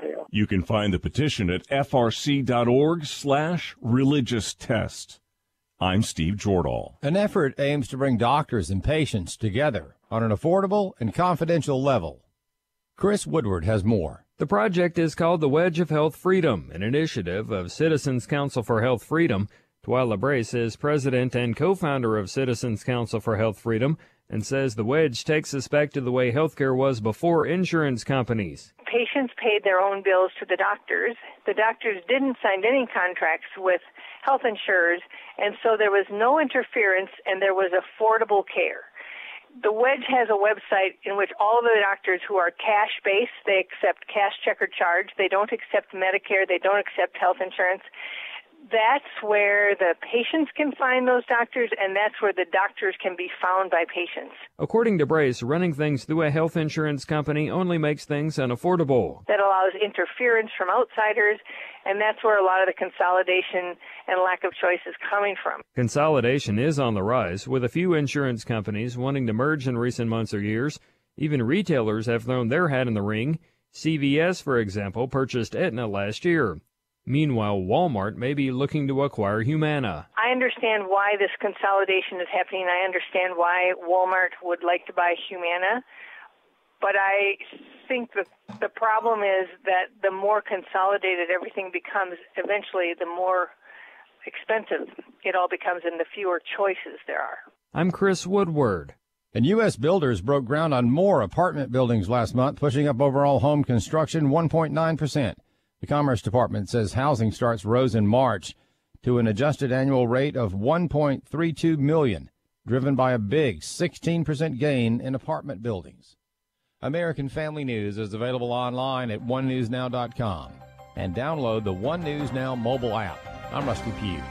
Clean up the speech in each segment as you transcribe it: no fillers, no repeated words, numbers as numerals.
detail. You can find the petition at frc.org/religious-test. I'm Steve Jordahl. An effort aims to bring doctors and patients together on an affordable and confidential level. Chris Woodward has more. The project is called the Wedge of Health Freedom, an initiative of Citizens Council for Health Freedom. Twyla Brace is president and co-founder of Citizens Council for Health Freedom and says the wedge takes us back to the way healthcare was before insurance companies. Patients paid their own bills to the doctors. The doctors didn't sign any contracts with health insurers, and so there was no interference and there was affordable care. The Wedge has a website in which all of the doctors who are cash-based, they accept cash, check, or charge. They don't accept Medicare. They don't accept health insurance. That's where the patients can find those doctors, and that's where the doctors can be found by patients. According to Brace, running things through a health insurance company only makes things unaffordable. That allows interference from outsiders, and that's where a lot of the consolidation and lack of choice is coming from. Consolidation is on the rise, with a few insurance companies wanting to merge in recent months or years. Even retailers have thrown their hat in the ring. CVS, for example, purchased Aetna last year. Meanwhile, Walmart may be looking to acquire Humana. I understand why this consolidation is happening. I understand why Walmart would like to buy Humana. But I think the problem is that the more consolidated everything becomes, eventually the more expensive it all becomes and the fewer choices there are. I'm Chris Woodward. And U.S. builders broke ground on more apartment buildings last month, pushing up overall home construction 1.9%. The Commerce Department says housing starts rose in March to an adjusted annual rate of 1.32 million, driven by a big 16% gain in apartment buildings. American Family News is available online at onenewsnow.com and download the One News Now mobile app. I'm Rusty Pugh.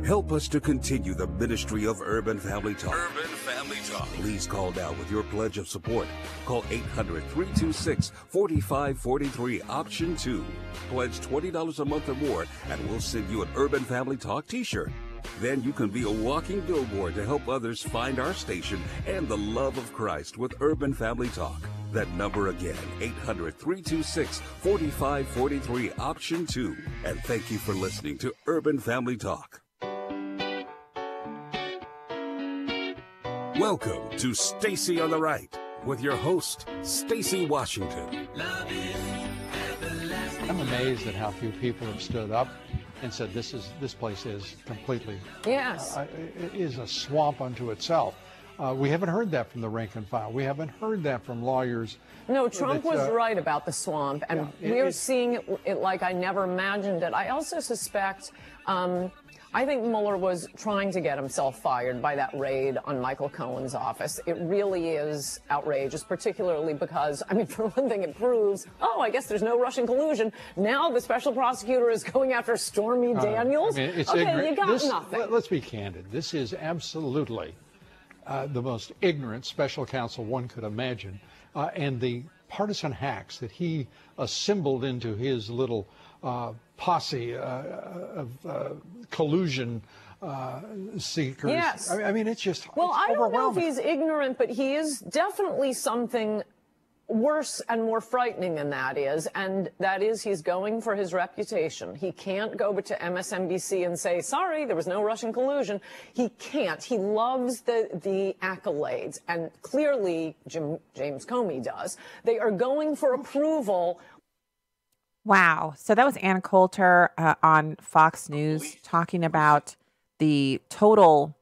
Help us to continue the ministry of Urban Family Talk. Urban Family Talk. Please call now with your pledge of support. Call 800-326-4543, option 2. Pledge $20 a month or more, and we'll send you an Urban Family Talk t-shirt. Then you can be a walking billboard to help others find our station and the love of Christ with Urban Family Talk. That number again, 800-326-4543, option 2. And thank you for listening to Urban Family Talk. Welcome to Stacy on the Right with your host, Stacy Washington. I'm amazed at how few people have stood up and said this place is completely, it is a swamp unto itself. We haven't heard that from the rank and file. We haven't heard that from lawyers. No, Trump was right about the swamp, and we're seeing it like I never imagined it. I also suspect, I think Mueller was trying to get himself fired by that raid on Michael Cohen's office. It really is outrageous, particularly because, I mean, for one thing, it proves, I guess there's no Russian collusion. Now the special prosecutor is going after Stormy Daniels. It's okay, ignorant. you got nothing. Let's be candid. This is absolutely the most ignorant special counsel one could imagine. And the partisan hacks that he assembled into his little posse of collusion seekers. Yes. I mean, it's just I don't know if he's ignorant, but he is definitely something worse and more frightening than that is, and that is he's going for his reputation. He can't go to MSNBC and say, sorry, there was no Russian collusion. He can't. He loves the accolades, and clearly James Comey does. They are going for approval. Wow. So that was Ann Coulter on Fox News talking about the total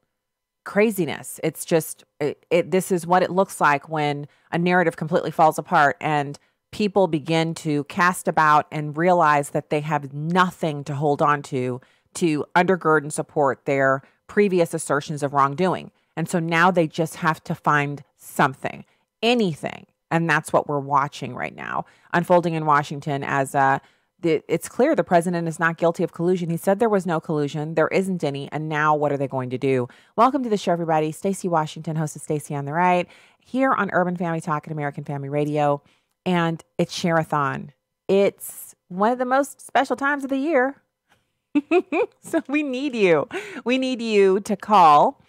craziness. It's just, this is what it looks like when a narrative completely falls apart and people begin to cast about and realize that they have nothing to hold on to undergird and support their previous assertions of wrongdoing. And so now they just have to find something, anything. And that's what we're watching right now unfolding in Washington as it's clear the president is not guilty of collusion. He said there was no collusion. There isn't any. And now what are they going to do? Welcome to the show, everybody. Stacy Washington, host of Stacy on the Right, here on Urban Family Talk at American Family Radio. And it's Share-a-thon. It's one of the most special times of the year. So we need you. We need you to call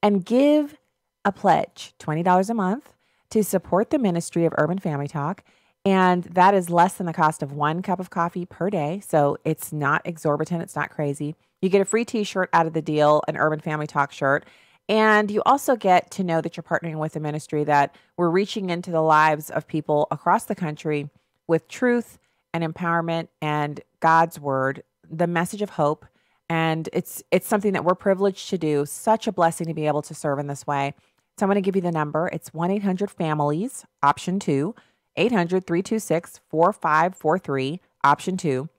and give a pledge, $20 a month, to support the ministry of Urban Family Talk. And that is less than the cost of 1 cup of coffee per day. So it's not exorbitant. It's not crazy. You get a free t-shirt out of the deal, an Urban Family Talk shirt. And you also get to know that you're partnering with a ministry that we're reaching into the lives of people across the country with truth and empowerment and God's word, the message of hope. And it's something that we're privileged to do. Such a blessing to be able to serve in this way. So I'm going to give you the number. It's 1-800-FAMILIES, option 2, 800-326-4543, option 2.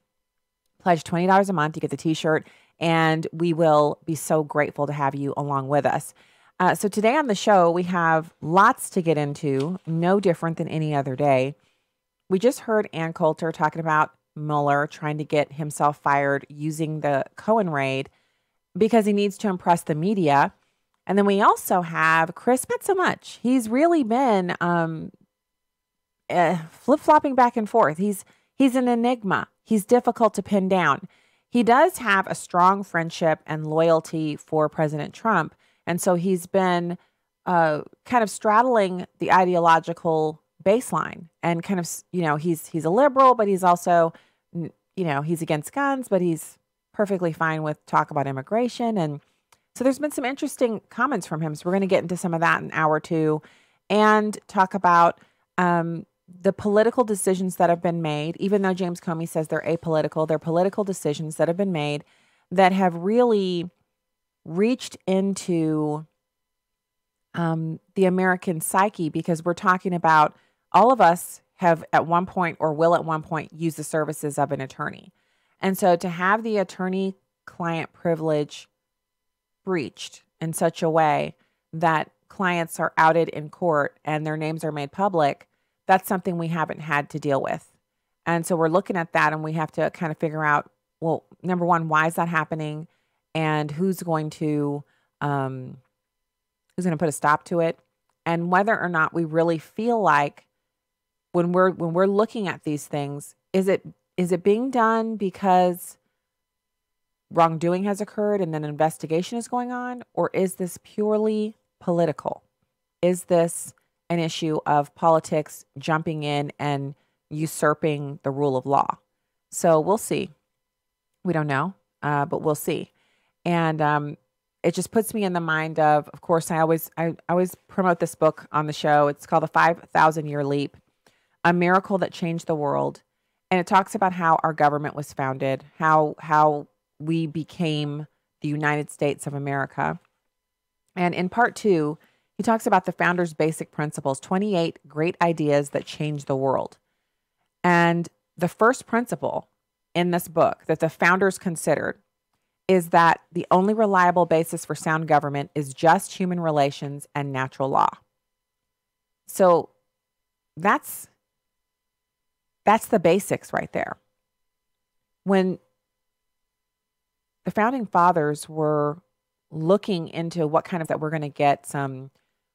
Pledge $20 a month. You get the t-shirt, and we will be so grateful to have you along with us. So today on the show, we have lots to get into, no different than any other day. We just heard Ann Coulter talking about Mueller trying to get himself fired using the Cohen raid because he needs to impress the media. And then we also have Chris, not so much. He's really been flip-flopping back and forth. He's an enigma. He's difficult to pin down. He does have a strong friendship and loyalty for President Trump. And so he's been kind of straddling the ideological baseline and kind of, he's a liberal, but he's also, he's against guns, but he's perfectly fine with talk about immigration. And so there's been some interesting comments from him. So we're going to get into some of that in hour 2 and talk about the political decisions that have been made, even though James Comey says they're apolitical, they're political decisions that have been made that have really reached into the American psyche, because we're talking about all of us have at one point or will at one point use the services of an attorney. And so to have the attorney-client privilege breached in such a way that clients are outed in court and their names are made public, that's something we haven't had to deal with. And so we're looking at that and we have to kind of figure out, well, number one, why is that happening? And who's going to put a stop to it? And whether or not we really feel like when we're looking at these things, is it being done because wrongdoing has occurred and then an investigation is going on? Or is this purely political? Is this an issue of politics jumping in and usurping the rule of law? So we'll see. We don't know, but we'll see. And it just puts me in the mind of course, I always promote this book on the show. It's called The 5,000-Year Leap, A Miracle That Changed the World. And it talks about how our government was founded, how we became the United States of America. And in part 2, he talks about the founders' basic principles, 28 great ideas that changed the world. And the first principle in this book that the founders considered is that the only reliable basis for sound government is just human relations and natural law. So that's the basics right there. When the founding fathers were looking into what kind of that we're going to get some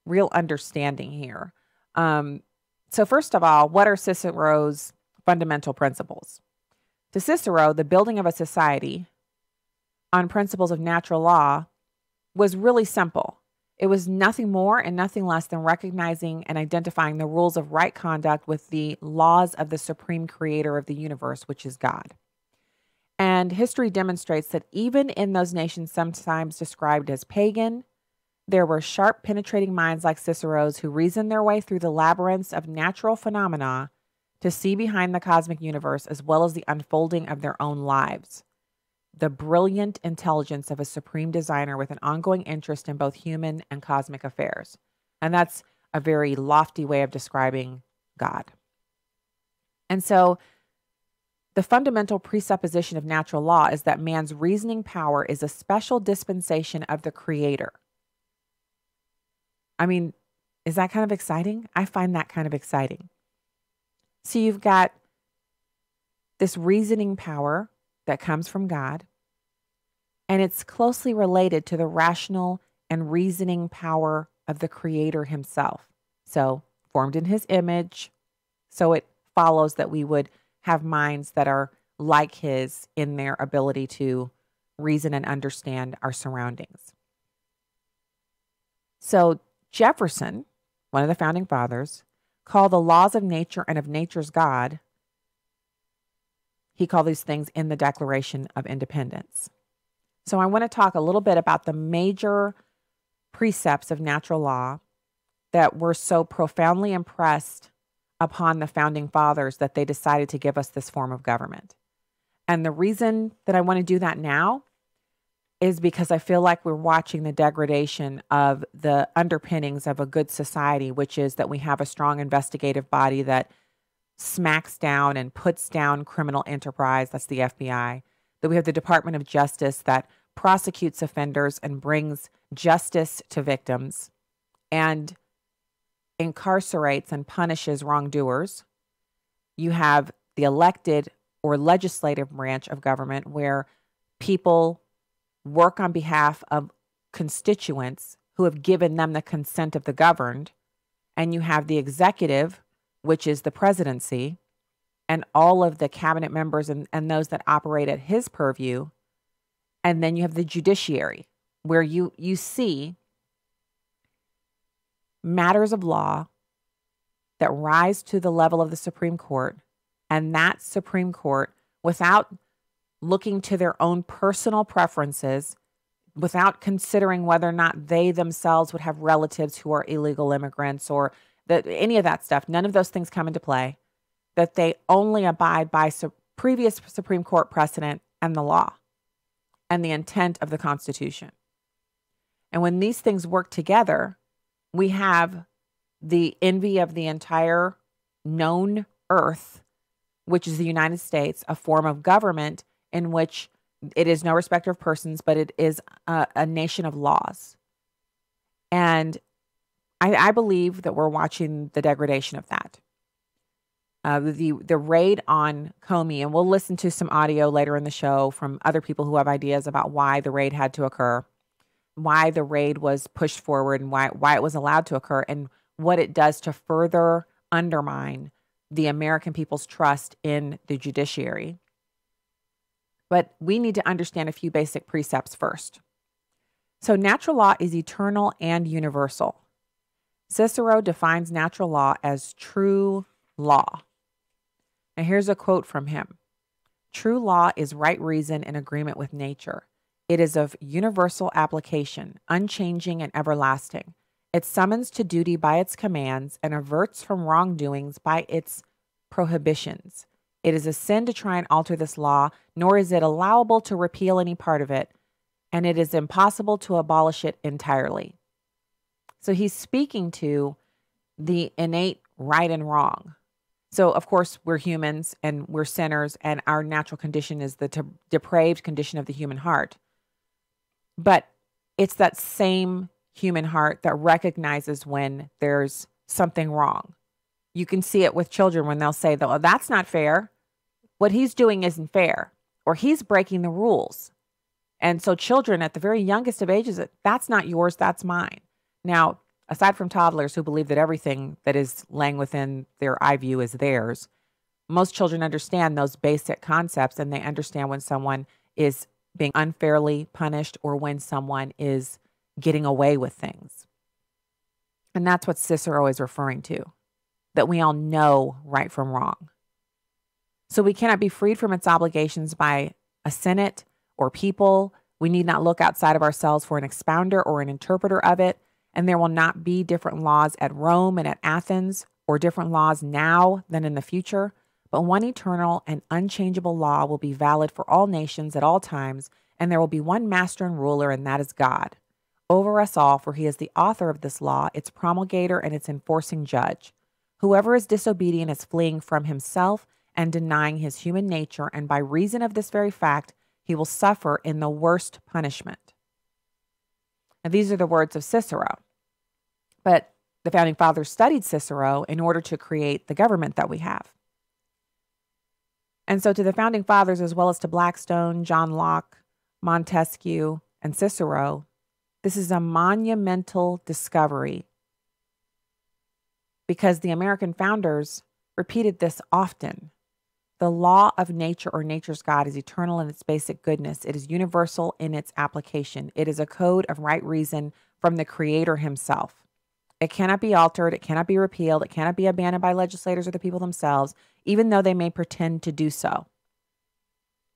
real understanding here. So first of all, what are Cicero's fundamental principles? To Cicero, the building of a society on principles of natural law was really simple. It was nothing more and nothing less than recognizing and identifying the rules of right conduct with the laws of the supreme creator of the universe, which is God. And history demonstrates that even in those nations sometimes described as pagan, there were sharp, penetrating minds like Cicero's who reasoned their way through the labyrinths of natural phenomena to see behind the cosmic universe as well as the unfolding of their own lives. The brilliant intelligence of a supreme designer with an ongoing interest in both human and cosmic affairs. And that's a very lofty way of describing God. And so the fundamental presupposition of natural law is that man's reasoning power is a special dispensation of the Creator. I mean, is that kind of exciting? I find that kind of exciting. So you've got this reasoning power that comes from God, and it's closely related to the rational and reasoning power of the Creator himself. So formed in his image, so it follows that we would have minds that are like his in their ability to reason and understand our surroundings. So Jefferson, one of the founding fathers, called the laws of nature and of nature's God. He called these things in the Declaration of Independence. So I want to talk a little bit about the major precepts of natural law that were so profoundly impressed upon the founding fathers that they decided to give us this form of government. And the reason that I want to do that now is because I feel like we're watching the degradation of the underpinnings of a good society, which is that we have a strong investigative body that smacks down and puts down criminal enterprise. That's the FBI. That we have the Department of Justice that prosecutes offenders and brings justice to victims and incarcerates and punishes wrongdoers. You have the elected or legislative branch of government where people work on behalf of constituents who have given them the consent of the governed. And you have the executive, which is the presidency, and all of the cabinet members and those that operate at his purview. And then you have the judiciary, where you see matters of law that rise to the level of the Supreme Court, and that Supreme Court, without looking to their own personal preferences, without considering whether or not they themselves would have relatives who are illegal immigrants or any of that stuff, none of those things come into play, that they only abide by previous Supreme Court precedent and the law and the intent of the Constitution. And when these things work together, we have the envy of the entire known earth, which is the United States, a form of government in which it is no respecter of persons, but it is a nation of laws. And I believe that we're watching the degradation of that. The raid on Comey, and we'll listen to some audio later in the show from other people who have ideas about why the raid had to occur, why the raid was pushed forward, and why it was allowed to occur, and what it does to further undermine the American people's trust in the judiciary. But we need to understand a few basic precepts first. So natural law is eternal and universal. Cicero defines natural law as true law. Now here's a quote from him. True law is right reason in agreement with nature. It is of universal application, unchanging and everlasting. It summons to duty by its commands and averts from wrongdoings by its prohibitions. It is a sin to try and alter this law, nor is it allowable to repeal any part of it, and it is impossible to abolish it entirely. So he's speaking to the innate right and wrong. So, of course, we're humans and we're sinners, and our natural condition is the depraved condition of the human heart. But it's that same human heart that recognizes when there's something wrong. You can see it with children when they'll say, "Oh, that's not fair. What he's doing isn't fair," or "he's breaking the rules." And so children at the very youngest of ages, that's not yours, that's mine. Now, aside from toddlers who believe that everything that is laying within their eye view is theirs, most children understand those basic concepts, and they understand when someone is being unfairly punished or when someone is getting away with things. And that's what Cicero is referring to, that we all know right from wrong. So we cannot be freed from its obligations by a Senate or people. We need not look outside of ourselves for an expounder or an interpreter of it. And there will not be different laws at Rome and at Athens, or different laws now than in the future. But one eternal and unchangeable law will be valid for all nations at all times, and there will be one master and ruler, and that is God, over us all, for he is the author of this law, its promulgator, and its enforcing judge. Whoever is disobedient is fleeing from himself and denying his human nature, and by reason of this very fact, he will suffer in the worst punishment. Now, these are the words of Cicero. But the founding fathers studied Cicero in order to create the government that we have. And so to the founding fathers, as well as to Blackstone, John Locke, Montesquieu, and Cicero, this is a monumental discovery, because the American founders repeated this often. The law of nature, or nature's God, is eternal in its basic goodness. It is universal in its application. It is a code of right reason from the Creator himself. It cannot be altered. It cannot be repealed. It cannot be abandoned by legislators or the people themselves, even though they may pretend to do so.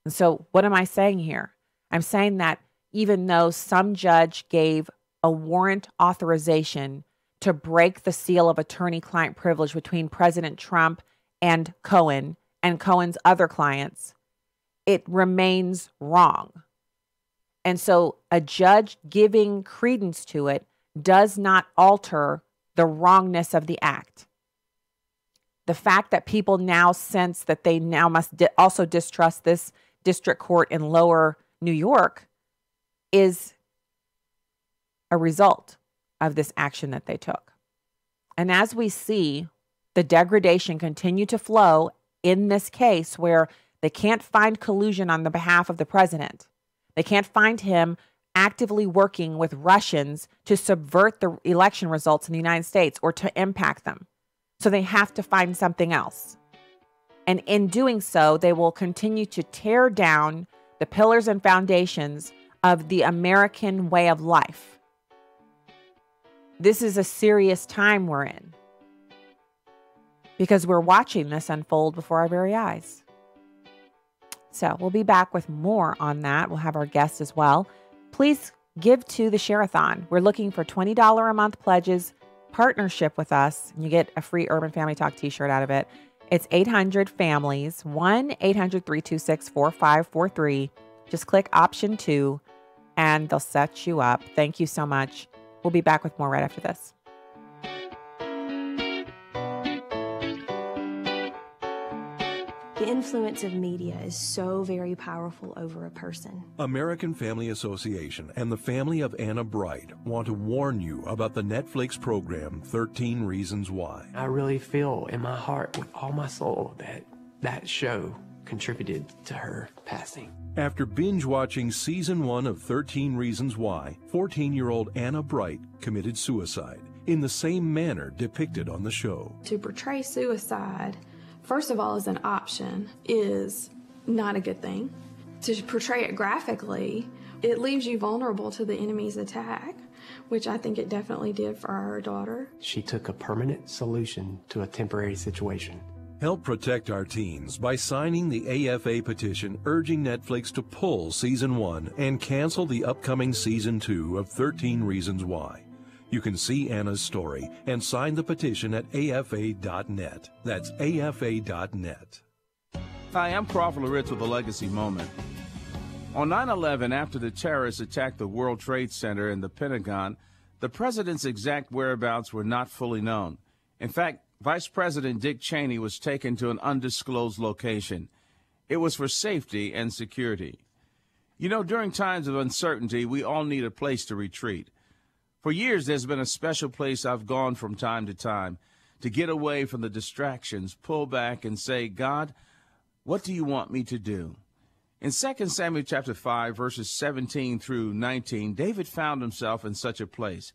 And so what am I saying here? I'm saying that even though some judge gave a warrant authorization to break the seal of attorney-client privilege between President Trump and Cohen's other clients, it remains wrong. And so a judge giving credence to it does not alter the wrongness of the act. The fact that people now sense that they now must also distrust this district court in lower New York is a result of this action that they took. And as we see the degradation continue to flow in this case where they can't find collusion on the behalf of the president, they can't find him actively working with Russians to subvert the election results in the United States or to impact them. So they have to find something else. And in doing so, they will continue to tear down the pillars and foundations of the American way of life. This is a serious time we're in because we're watching this unfold before our very eyes. So we'll be back with more on that. We'll have our guests as well. Please give to the Share-a-thon. We're looking for $20 a month pledges, partnership with us, and you get a free Urban Family Talk t-shirt out of it. It's 800 families, 1-800-326-4543. Just click option 2 and they'll set you up. Thank you so much. We'll be back with more right after this. The influence of media is so very powerful over a person. American Family Association and the family of Anna Bright want to warn you about the Netflix program 13 Reasons Why. I really feel in my heart with all my soul that that show contributed to her passing. After binge-watching Season 1 of 13 Reasons Why, 14-year-old Anna Bright committed suicide in the same manner depicted on the show. To portray suicide, first of all, as an option is not a good thing. To portray it graphically, it leaves you vulnerable to the enemy's attack, which I think it definitely did for our daughter. She took a permanent solution to a temporary situation. Help protect our teens by signing the AFA petition urging Netflix to pull Season 1 and cancel the upcoming Season 2 of 13 Reasons Why. You can see Anna's story and sign the petition at afa.net. That's afa.net. Hi, I'm Crawford Loritz with a Legacy Moment. On 9/11, after the terrorists attacked the World Trade Center and the Pentagon, the president's exact whereabouts were not fully known. In fact, Vice President Dick Cheney was taken to an undisclosed location. It was for safety and security. You know, during times of uncertainty, we all need a place to retreat. For years, there's been a special place I've gone from time to time to get away from the distractions, pull back and say, God, what do you want me to do? In 2 Samuel chapter 5, verses 17 through 19, David found himself in such a place.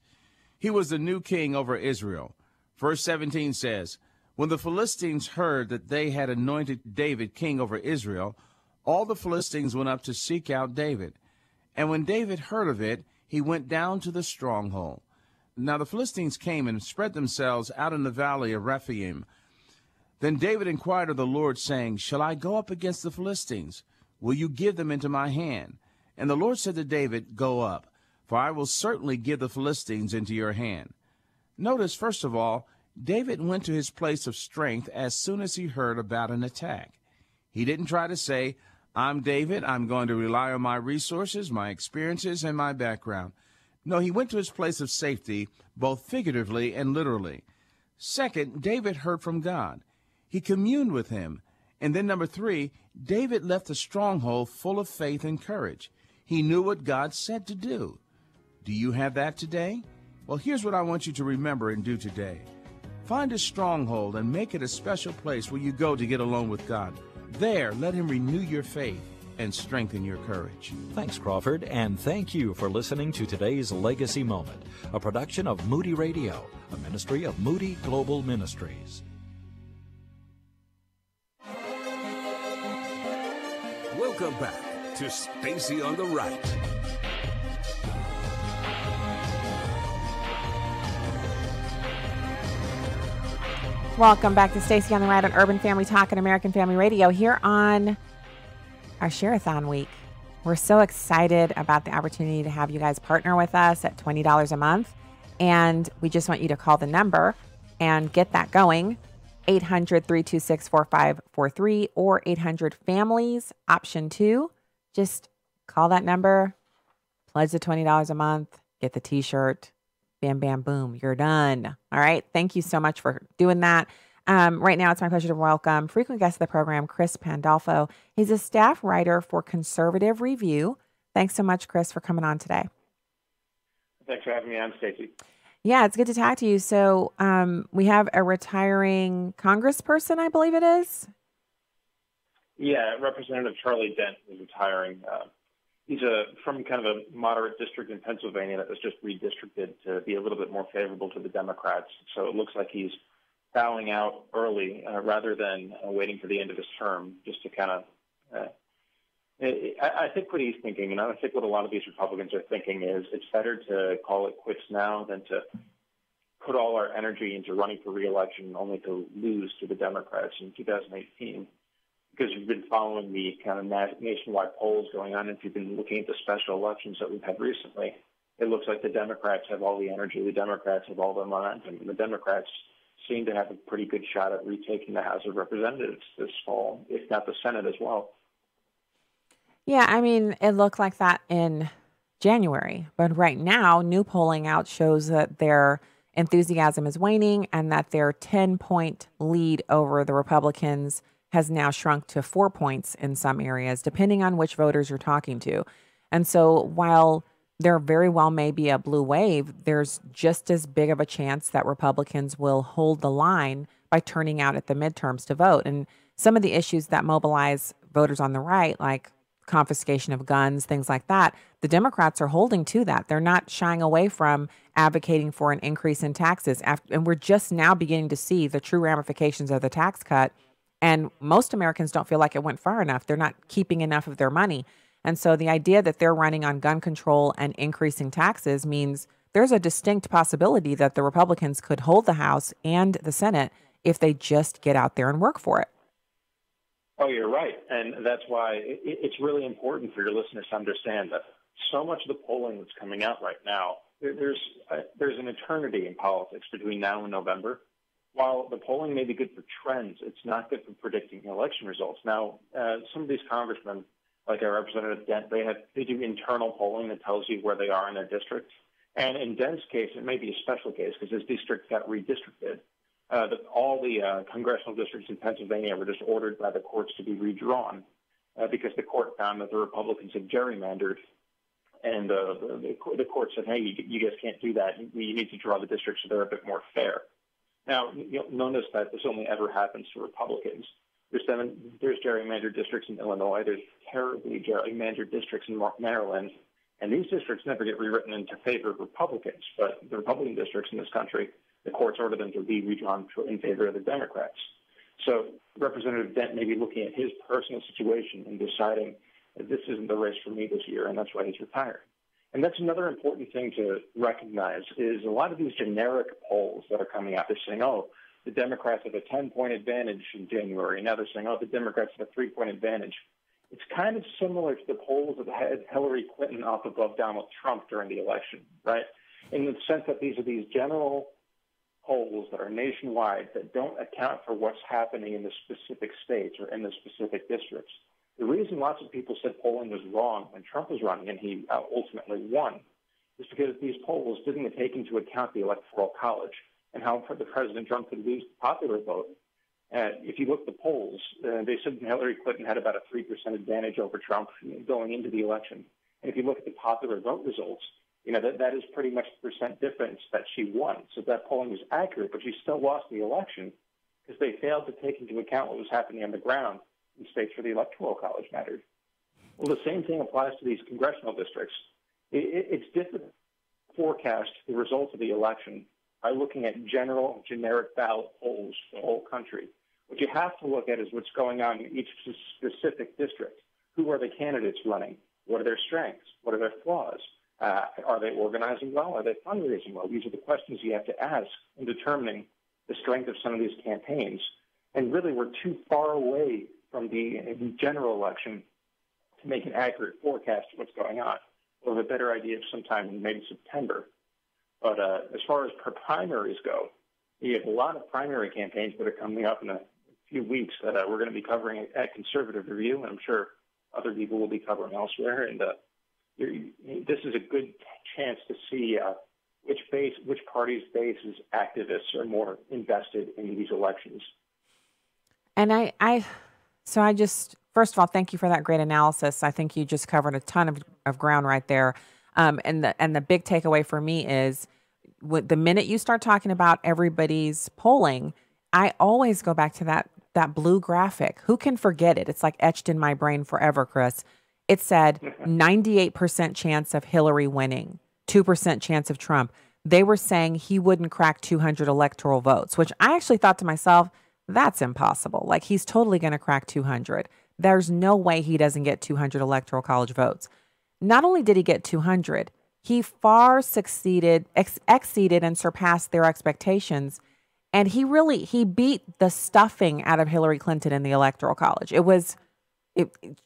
He was the new king over Israel. Verse 17 says, when the Philistines heard that they had anointed David king over Israel, all the Philistines went up to seek out David. And when David heard of it, he went down to the stronghold. Now the Philistines came and spread themselves out in the valley of Rephaim. Then David inquired of the Lord, saying, shall I go up against the Philistines? Will you give them into my hand? And the Lord said to David, go up, for I will certainly give the Philistines into your hand. Notice, first of all, David went to his place of strength as soon as he heard about an attack. He didn't try to say, I'm David, I'm going to rely on my resources, my experiences, and my background. No, he went to his place of safety, both figuratively and literally. Second, David heard from God. He communed with him. And then number 3, David left the stronghold full of faith and courage. He knew what God said to do. Do you have that today? Well, here's what I want you to remember and do today. Find a stronghold and make it a special place where you go to get alone with God. There, let him renew your faith and strengthen your courage. Thanks, Crawford, and thank you for listening to today's Legacy Moment, a production of Moody Radio, a ministry of Moody Global Ministries. Welcome back to Stacy on the Right. Welcome back to Stacy on the Right on Urban Family Talk and American Family Radio here on our Share-a-thon week. We're so excited about the opportunity to have you guys partner with us at $20 a month. And we just want you to call the number and get that going. 800-326-4543 or 800-FAMILIES, option 2. Just call that number, pledge the $20 a month, get the t-shirt. Bam, bam, boom. You're done. All right. Thank you so much for doing that. Right now, it's my pleasure to welcome frequent guest of the program, Chris Pandolfo. He's a staff writer for Conservative Review. Thanks so much, Chris, for coming on today. Thanks for having me on, Stacey. Yeah, it's good to talk to you. So we have a retiring congressperson, I believe it is. Yeah, Representative Charlie Dent is retiring. He's from kind of a moderate district in Pennsylvania that was just redistricted to be a little bit more favorable to the Democrats. So it looks like he's bowing out early rather than waiting for the end of his term, just to kind of I think what he's thinking, and I think what a lot of these Republicans are thinking, is it's better to call it quits now than to put all our energy into running for re-election only to lose to the Democrats in 2018. Because you've been following the kind of nationwide polls going on, and if you've been looking at the special elections that we've had recently, it looks like the Democrats have all the energy, the Democrats have all the momentum, and the Democrats seem to have a pretty good shot at retaking the House of Representatives this fall, if not the Senate as well. Yeah, I mean, it looked like that in January, but right now, new polling out shows that their enthusiasm is waning and that their 10-point lead over the Republicans has now shrunk to 4 points in some areas, depending on which voters you're talking to. And so while there very well may be a blue wave, there's just as big of a chance that Republicans will hold the line by turning out at the midterms to vote. And some of the issues that mobilize voters on the right, like confiscation of guns, things like that, the Democrats are holding to that. They're not shying away from advocating for an increase in taxes. And we're just now beginning to see the true ramifications of the tax cut. And most Americans don't feel like it went far enough. They're not keeping enough of their money. And so the idea that they're running on gun control and increasing taxes means there's a distinct possibility that the Republicans could hold the House and the Senate if they just get out there and work for it. Oh, you're right. And that's why it's really important for your listeners to understand that so much of the polling that's coming out right now, there's an eternity in politics between now and November. While the polling may be good for trends, it's not good for predicting election results. Now, some of these congressmen, like our Representative Dent, they do internal polling that tells you where they are in their district. And in Dent's case, it may be a special case because his district got redistricted. All the congressional districts in Pennsylvania were just ordered by the courts to be redrawn because the court found that the Republicans had gerrymandered. And the court said, hey, you guys can't do that. You need to draw the districts so they're a bit more fair. Now, you'll notice that this only ever happens to Republicans. There's gerrymandered districts in Illinois. There's terribly gerrymandered districts in Maryland. And these districts never get rewritten into favor of Republicans. But the Republican districts in this country, the courts order them to be redrawn in favor of the Democrats. So Representative Dent may be looking at his personal situation and deciding that this isn't the race for me this year, and that's why he's retiring. And that's another important thing to recognize is a lot of these generic polls that are coming out. They're saying, oh, the Democrats have a 10-point advantage in January. Now they're saying, oh, the Democrats have a 3-point advantage. It's kind of similar to the polls that had Hillary Clinton up above Donald Trump during the election, right? In the sense that these are these general polls that are nationwide that don't account for what's happening in the specific states or in the specific districts. The reason lots of people said polling was wrong when Trump was running and he ultimately won is because these polls didn't take into account the Electoral College and how the President Trump could lose the popular vote. If you look at the polls, they said Hillary Clinton had about a 3% advantage over Trump going into the election. And if you look at the popular vote results, that is pretty much the percent difference that she won. So that polling was accurate, but she still lost the election because they failed to take into account what was happening on the ground in states where the Electoral College mattered. Well, the same thing applies to these congressional districts. It's difficult to forecast the results of the election by looking at generic ballot polls for the whole country. What you have to look at is what's going on in each specific district. Who are the candidates running? What are their strengths? What are their flaws? Are they organizing well? Are they fundraising well? These are the questions you have to ask in determining the strength of some of these campaigns. And really, we're too far away from the general election to make an accurate forecast of what's going on. We'll have a better idea of sometime in maybe September. But as far as primaries go, you have a lot of primary campaigns that are coming up in a few weeks that we're going to be covering at Conservative Review, and I'm sure other people will be covering elsewhere. And this is a good chance to see which party's base's activists are more invested in these elections. And I just, first of all, thank you for that great analysis. I think you just covered a ton of ground right there. And the big takeaway for me is the minute you start talking about everybody's polling, I always go back to that blue graphic. Who can forget it? It's like etched in my brain forever, Chris. It said 98% chance of Hillary winning, 2% chance of Trump. They were saying he wouldn't crack 200 electoral votes, which I actually thought to myself, that's impossible. Like, he's totally going to crack 200. There's no way he doesn't get 200 electoral college votes. Not only did he get 200, he far exceeded and surpassed their expectations. And he beat the stuffing out of Hillary Clinton in the electoral college.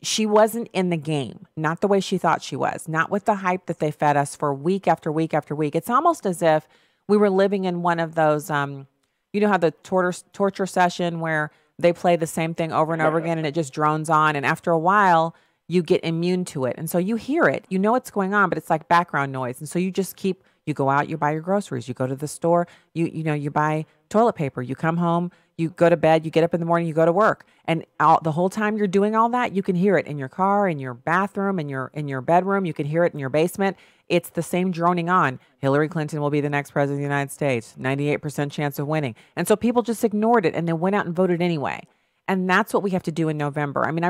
She wasn't in the game, not the way she thought she was, not with the hype that they fed us for week after week after week. It's almost as if we were living in one of those, you know how the torture session where they play the same thing over and over again and it just drones on. And after a while, you get immune to it. And so you hear it, you know what's going on, but it's like background noise. And so you just you go out, you buy your groceries, you go to the store, you buy toilet paper, you come home, you go to bed, you get up in the morning, you go to work. And the whole time you're doing all that, you can hear it in your car, in your bathroom, in your bedroom, you can hear it in your basement. It's the same droning on. Hillary Clinton will be the next president of the United States, 98% chance of winning. And so people just ignored it and then went out and voted anyway. And that's what we have to do in November. I mean,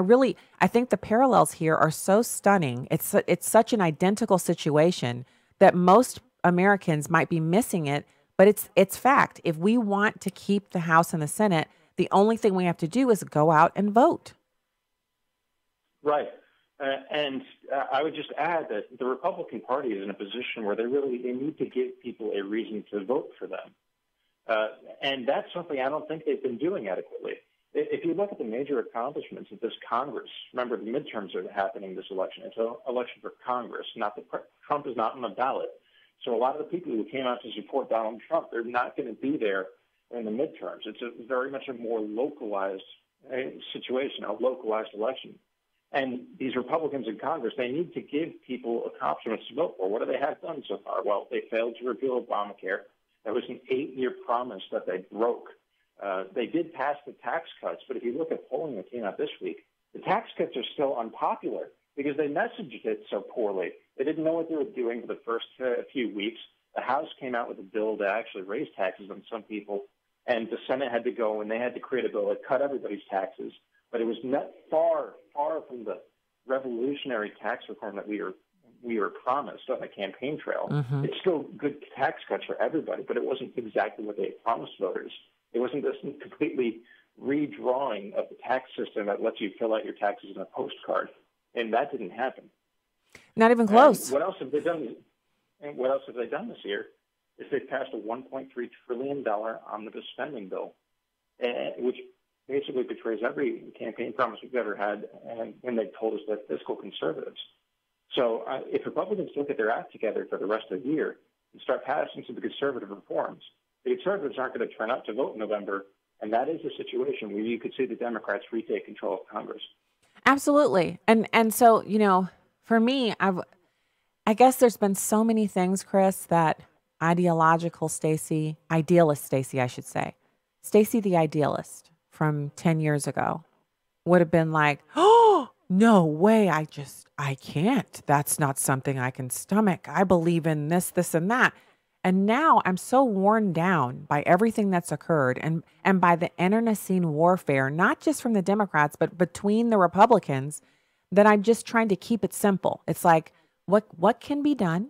I think the parallels here are so stunning. It's such an identical situation that most Americans might be missing it, but it's fact. If we want to keep the House and the Senate, the only thing we have to do is go out and vote. Right. And I would just add that the Republican Party is in a position where they need to give people a reason to vote for them. And that's something I don't think they've been doing adequately. If you look at the major accomplishments of this Congress, remember the midterms are happening this election. It's an election for Congress, Trump is not on the ballot. So a lot of the people who came out to support Donald Trump, they're not going to be there in the midterms. It's very much a more localized situation, a localized election. And these Republicans in Congress, they need to give people accomplishments to vote for. What have they done so far? Well, they failed to repeal Obamacare. That was an 8-year promise that they broke. They did pass the tax cuts, but if you look at polling that came out this week, the tax cuts are still unpopular because they messaged it so poorly. They didn't know what they were doing for the first few weeks. The House came out with a bill to actually raise taxes on some people, and the Senate had to go and they had to create a bill that cut everybody's taxes. But it was not far from the revolutionary tax reform that we were promised on the campaign trail. Mm-hmm. It's still good tax cuts for everybody, but it wasn't exactly what they had promised voters. It wasn't this completely redrawing of the tax system that lets you fill out your taxes in a postcard, and that didn't happen. Not even close. And what else have they done? And what else have they done this year? Is they passed a $1.3 trillion omnibus spending bill, which basically betrays every campaign promise we've ever had, and when they told us that fiscal conservatives. So if Republicans don't get their act together for the rest of the year and start passing some of the conservative reforms, the conservatives aren't going to turn out to vote in November, and that is a situation where you could see the Democrats retake control of Congress. Absolutely. And so, for me, I guess there's been so many things, Chris, that idealist Stacey, I should say, Stacey the idealist from 10 years ago would have been like, oh, no way. I can't. That's not something I can stomach. I believe in this, and that. And now I'm so worn down by everything that's occurred and by the internecine warfare, not just from the Democrats, but between the Republicans, that I'm just trying to keep it simple. It's like, what can be done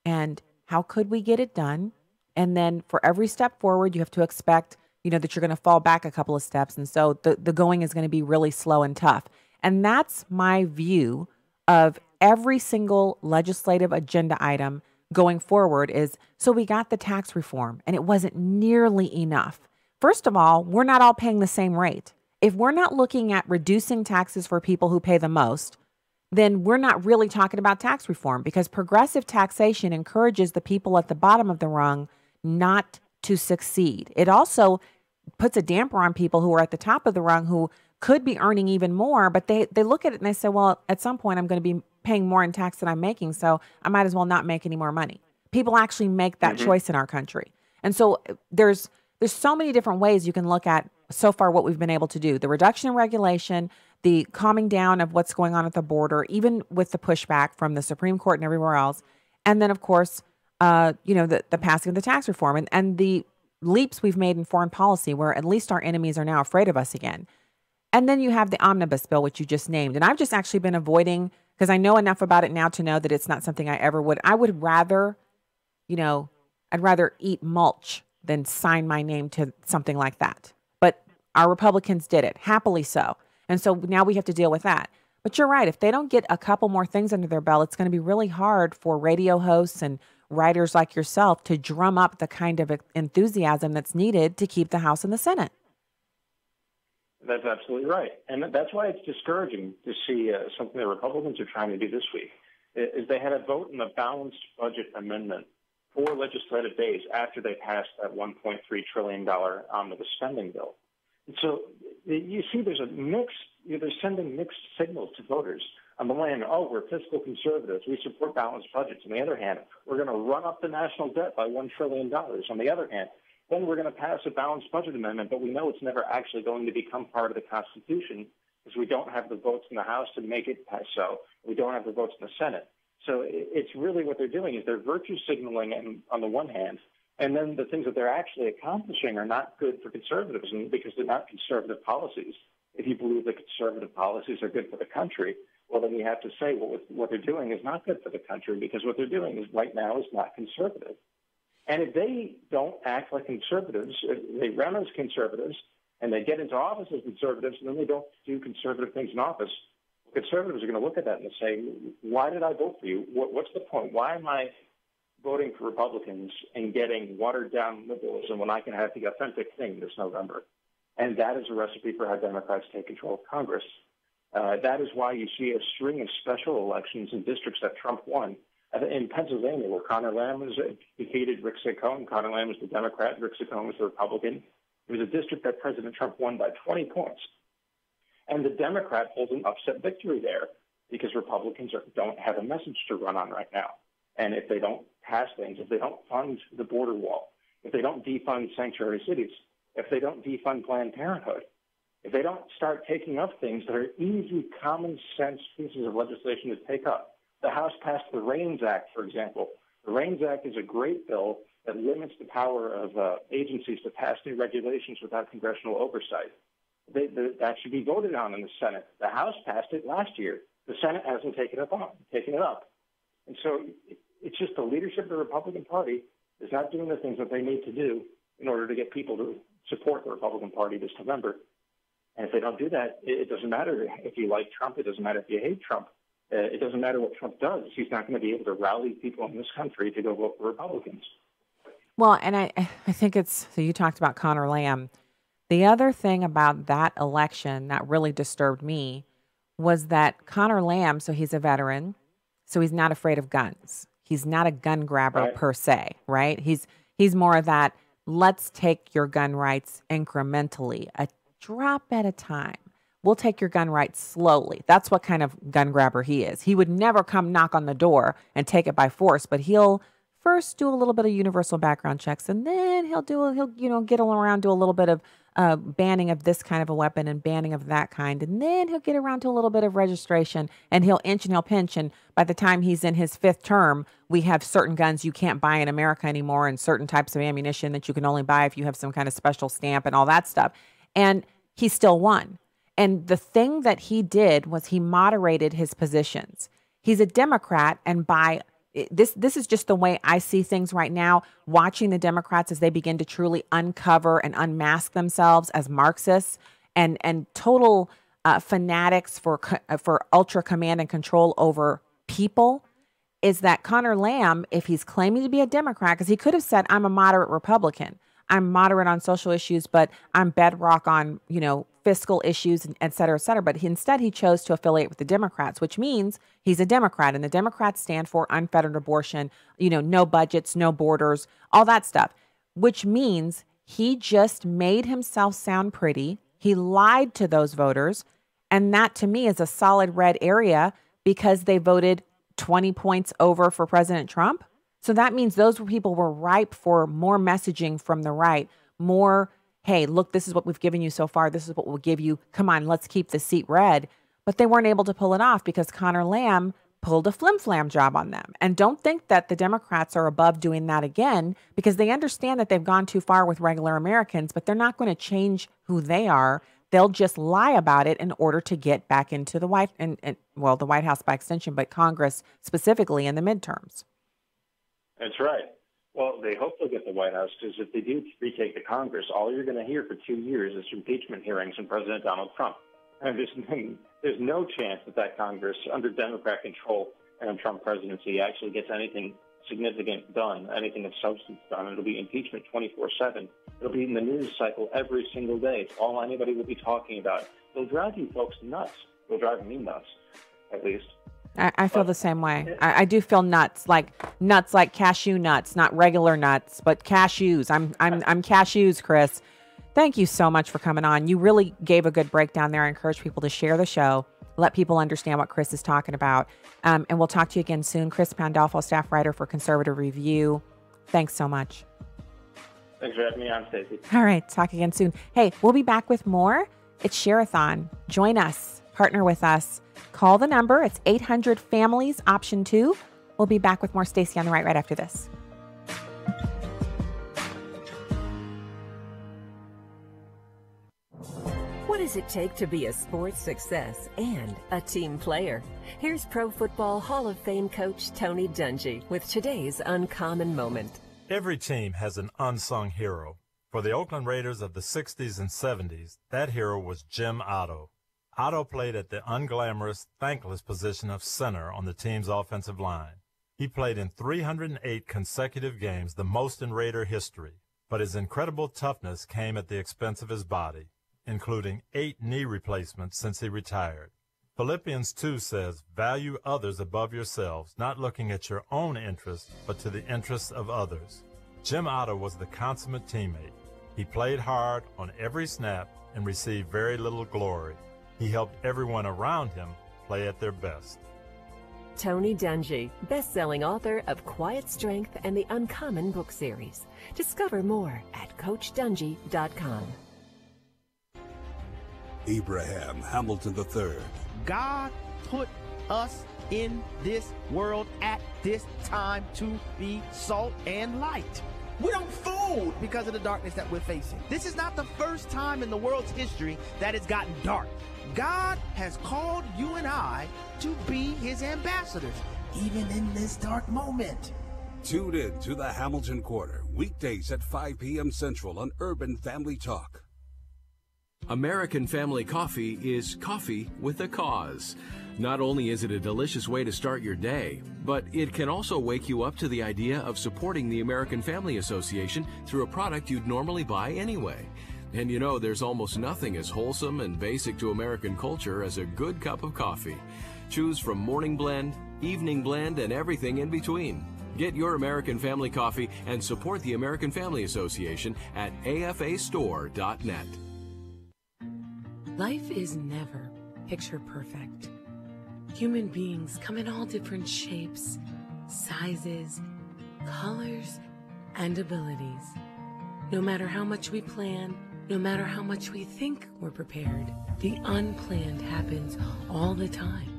and how could we get it done? And then for every step forward, you have to expect, that you're going to fall back a couple of steps. And so the going is going to be really slow and tough. And that's my view of every single legislative agenda item going forward is, so we got the tax reform and it wasn't nearly enough. First of all, we're not all paying the same rate. If we're not looking at reducing taxes for people who pay the most, then we're not really talking about tax reform, because progressive taxation encourages the people at the bottom of the rung not to succeed. It also puts a damper on people who are at the top of the rung who could be earning even more, but they look at it and they say, well, at some point I'm going to be paying more in tax than I'm making, so I might as well not make any more money. People actually make that choice in our country. And so there's so many different ways you can look at so far what we've been able to do. The reduction in regulation, the calming down of what's going on at the border, even with the pushback from the Supreme Court and everywhere else. And then, of course, the passing of the tax reform and the leaps we've made in foreign policy, where at least our enemies are now afraid of us again. And then you have the omnibus bill, which you just named. And I've just actually been avoiding, because I know enough about it now to know that it's not something I ever would. I would rather, I'd rather eat mulch than sign my name to something like that. But our Republicans did it, happily so. And so now we have to deal with that. But you're right. If they don't get a couple more things under their belt, it's going to be really hard for radio hosts and writers like yourself to drum up the kind of enthusiasm that's needed to keep the House and the Senate. That's absolutely right. And that's why it's discouraging to see something the Republicans are trying to do this week, is they had a vote in the balanced budget amendment 4 legislative days after they passed that $1.3 trillion omnibus spending bill. And so you see there's a mix, they're sending mixed signals to voters. On the one hand, we're fiscal conservatives, we support balanced budgets. On the other hand, we're going to run up the national debt by $1 trillion. On the other hand, then we're going to pass a balanced budget amendment, but we know it's never actually going to become part of the Constitution because we don't have the votes in the House to make it pass so. We don't have the votes in the Senate. So it's really what they're doing is they're virtue signaling on the one hand, and then the things that they're actually accomplishing are not good for conservatives because they're not conservative policies. If you believe that conservative policies are good for the country, well, then you have to say, well, what they're doing is not good for the country because what they're doing is right now is not conservative. And if they don't act like conservatives, if they run as conservatives and they get into office as conservatives and then they don't do conservative things in office, conservatives are going to look at that and say, why did I vote for you? What's the point? Why am I voting for Republicans and getting watered-down liberalism when I can have the authentic thing this November? And that is a recipe for how Democrats take control of Congress. That is why you see a string of special elections in districts that Trump won. In Pennsylvania, where Connor Lamb defeated Rick Saccone. Connor Lamb was the Democrat, Rick Saccone was the Republican. It was a district that President Trump won by 20 points. And the Democrat holds an upset victory there because Republicans don't have a message to run on right now. And if they don't pass things, if they don't fund the border wall, if they don't defund sanctuary cities, if they don't defund Planned Parenthood, if they don't start taking up things that are easy, common sense pieces of legislation to take up. The House passed the REINS Act, for example. The REINS Act is a great bill that limits the power of agencies to pass new regulations without congressional oversight. That should be voted on in the Senate. The House passed it last year. The Senate hasn't taken it up. And so it's just the leadership of the Republican Party is not doing the things that they need to do in order to get people to support the Republican Party this November. And if they don't do that, it doesn't matter if you like Trump. It doesn't matter if you hate Trump. It doesn't matter what Trump does. He's not going to be able to rally people in this country to go vote for Republicans. Well, and I think so you talked about Connor Lamb. The other thing about that election that really disturbed me was that Connor Lamb, so he's a veteran, so he's not afraid of guns. He's not a gun grabber per se, right? He's more of that, let's take your gun rights incrementally, a drop at a time. We'll take your gun rights slowly. That's what kind of gun grabber he is. He would never come knock on the door and take it by force, but he'll first do a little bit of universal background checks, and then he'll get around to a little bit of banning of this kind of a weapon and banning of that kind, and then he'll get around to a little bit of registration, and he'll inch and he'll pinch, and by the time he's in his 5th term, we have certain guns you can't buy in America anymore, and certain types of ammunition that you can only buy if you have some kind of special stamp and all that stuff, and he still won. And the thing that he did was he moderated his positions. He's a Democrat, and this is just the way I see things right now, watching the Democrats as they begin to truly uncover and unmask themselves as Marxists and total fanatics for ultra command and control over people. is that Connor Lamb, if he's claiming to be a Democrat, because he could have said, I'm a moderate Republican. I'm moderate on social issues, but I'm bedrock on, fiscal issues, and et cetera, et cetera. But instead, he chose to affiliate with the Democrats, which means he's a Democrat. And the Democrats stand for unfettered abortion, no budgets, no borders, all that stuff, which means he just made himself sound pretty. He lied to those voters. And that, to me, is a solid red area because they voted 20 points over for President Trump. So that means those people were ripe for more messaging from the right, more, hey, look, this is what we've given you so far. This is what we'll give you. Come on, let's keep the seat red. But they weren't able to pull it off because Connor Lamb pulled a flim-flam job on them. And don't think that the Democrats are above doing that again, because they understand that they've gone too far with regular Americans, but they're not going to change who they are. They'll just lie about it in order to get back into the the White House by extension, but Congress specifically in the midterms. That's right. Well, they hope they'll get the White House, because if they do retake the Congress, all you're going to hear for 2 years is impeachment hearings from President Donald Trump. And there's no chance that Congress, under Democrat control and Trump presidency, actually gets anything significant done, anything of substance done. It'll be impeachment 24/7. It'll be in the news cycle every single day. It's all anybody will be talking about. It'll drive you folks nuts. It'll drive me nuts, at least. I feel the same way. I do feel nuts like cashew nuts, not regular nuts, but cashews. I'm cashews, Chris. Thank you so much for coming on. You really gave a good breakdown there. I encourage people to share the show, let people understand what Chris is talking about. And we'll talk to you again soon. Chris Pandolfo, staff writer for Conservative Review. Thanks so much. Thanks for having me on, Stacey. All right. Talk again soon. Hey, we'll be back with more. It's Share-a-thon. Join us. Partner with us. Call the number. It's 800-FAMILIES, option 2. We'll be back with more Stacey on the right after this. What does it take to be a sports success and a team player? Here's Pro Football Hall of Fame coach Tony Dungy with today's Uncommon Moment. Every team has an unsung hero. For the Oakland Raiders of the 60s and 70s, that hero was Jim Otto. Otto played at the unglamorous, thankless position of center on the team's offensive line. He played in 308 consecutive games, the most in Raider history. But his incredible toughness came at the expense of his body, including 8 knee replacements since he retired. Philippians 2 says, value others above yourselves, not looking at your own interests, but to the interests of others. Jim Otto was the consummate teammate. He played hard on every snap and received very little glory. He helped everyone around him play at their best. Tony Dungy, best-selling author of Quiet Strength and the Uncommon book series. Discover more at CoachDungy.com. Abraham Hamilton III. God put us in this world at this time to be salt and light. We don't fold because of the darkness that we're facing. This is not the first time in the world's history that it's gotten dark. God has called you and I to be his ambassadors, even in this dark moment. Tune in to the Hamilton Quarter, weekdays at 5 p.m. Central on Urban Family Talk. American Family Coffee is coffee with a cause. Not only is it a delicious way to start your day, but it can also wake you up to the idea of supporting the American Family Association through a product you'd normally buy anyway. And you know, there's almost nothing as wholesome and basic to American culture as a good cup of coffee. Choose from morning blend, evening blend, and everything in between. Get your American Family Coffee and support the American Family Association at afastore.net. Life is never picture perfect. Human beings come in all different shapes, sizes, colors, and abilities. No matter how much we plan, no matter how much we think we're prepared, the unplanned happens all the time.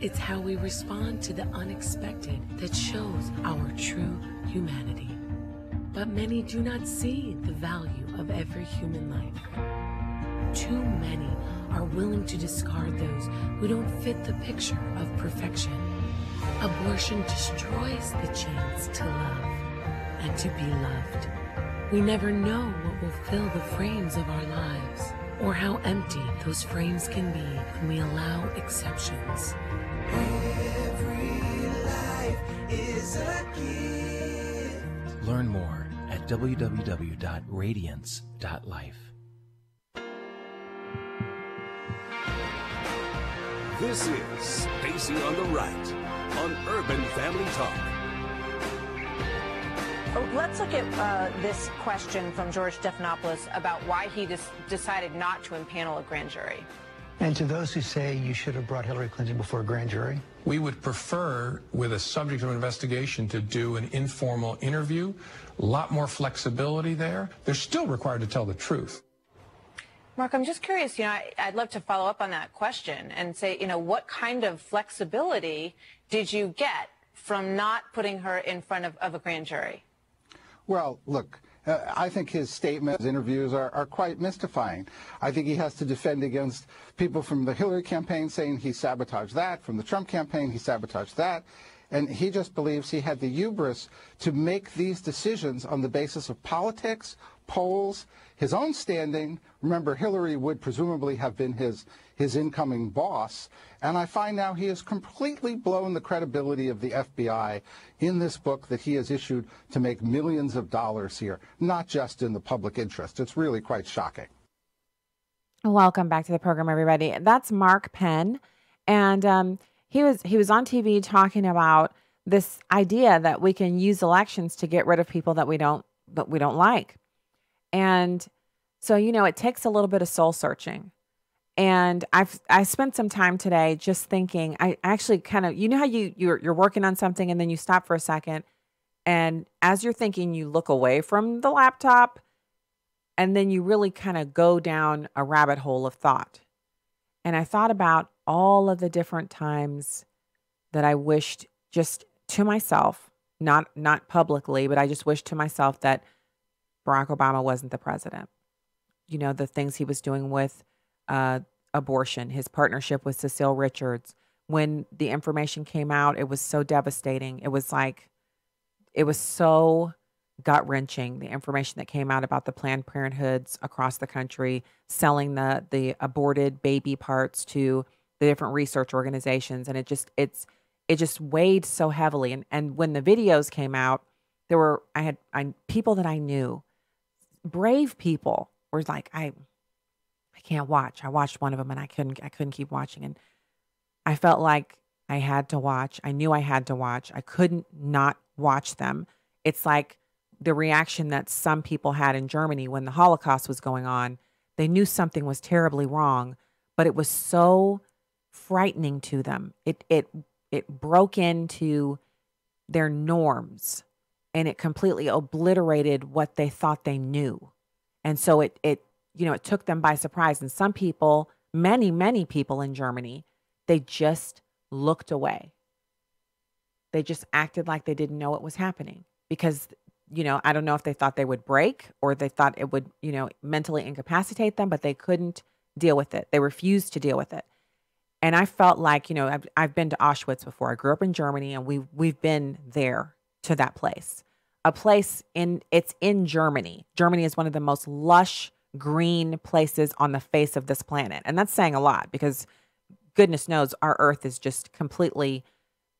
It's how we respond to the unexpected that shows our true humanity. But many do not see the value of every human life. Too many are willing to discard those who don't fit the picture of perfection. Abortion destroys the chance to love and to be loved. We never know what will fill the frames of our lives, or how empty those frames can be when we allow exceptions. Every life is a gift. Learn more at www.radiance.life. This is Stacy on the Right on Urban Family Talk. Let's look at this question from George Stephanopoulos about why he decided not to impanel a grand jury. And to those who say you should have brought Hillary Clinton before a grand jury? We would prefer, with a subject of investigation, to do an informal interview. A lot more flexibility there. They're still required to tell the truth. Mark, I'm just curious, I'd love to follow up on that question and say, what kind of flexibility did you get from not putting her in front of a grand jury? Well, look, I think his statements, his interviews are quite mystifying. I think he has to defend against people from the Hillary campaign saying he sabotaged that, from the Trump campaign he sabotaged that, and he just believes he had the hubris to make these decisions on the basis of politics, polls, his own standing. Remember, Hillary would presumably have been his incoming boss, and I find now he has completely blown the credibility of the FBI in this book that he has issued to make millions of dollars here, not just in the public interest. It's really quite shocking. Welcome back to the program, everybody. That's Mark Penn, and he was on TV talking about this idea that we can use elections to get rid of people that we don't like. And so, it takes a little bit of soul searching. And I spent some time today just thinking, I actually kind of, how you're working on something and then you stop for a second. And as you're thinking, you look away from the laptop and then you really kind of go down a rabbit hole of thought. And I thought about all of the different times that I wished just to myself, not publicly, but I just wished to myself that Barack Obama wasn't the president. The things he was doing with abortion, his partnership with Cecile Richards. When the information came out, it was so devastating. It was so gut-wrenching, the information that came out about the Planned Parenthoods across the country, selling the aborted baby parts to the different research organizations. And it just weighed so heavily. And when the videos came out, I had people that I knew, brave people, were like, I can't watch. I watched one of them and I couldn't keep watching. And I felt like I had to watch. I knew I had to watch. I couldn't not watch them. It's like the reaction that some people had in Germany when the Holocaust was going on. They knew something was terribly wrong, but it was so frightening to them. It broke into their norms and it completely obliterated what they thought they knew. And so it took them by surprise. And some people, many people in Germany, they just looked away. They just acted like they didn't know what was happening because, I don't know if they thought they would break or they thought it would, mentally incapacitate them, but they couldn't deal with it. They refused to deal with it. And I felt like, I've been to Auschwitz before. I grew up in Germany and we've been there to that place. It's in Germany. Germany is one of the most lush green places on the face of this planet. And that's saying a lot because goodness knows our earth is just completely,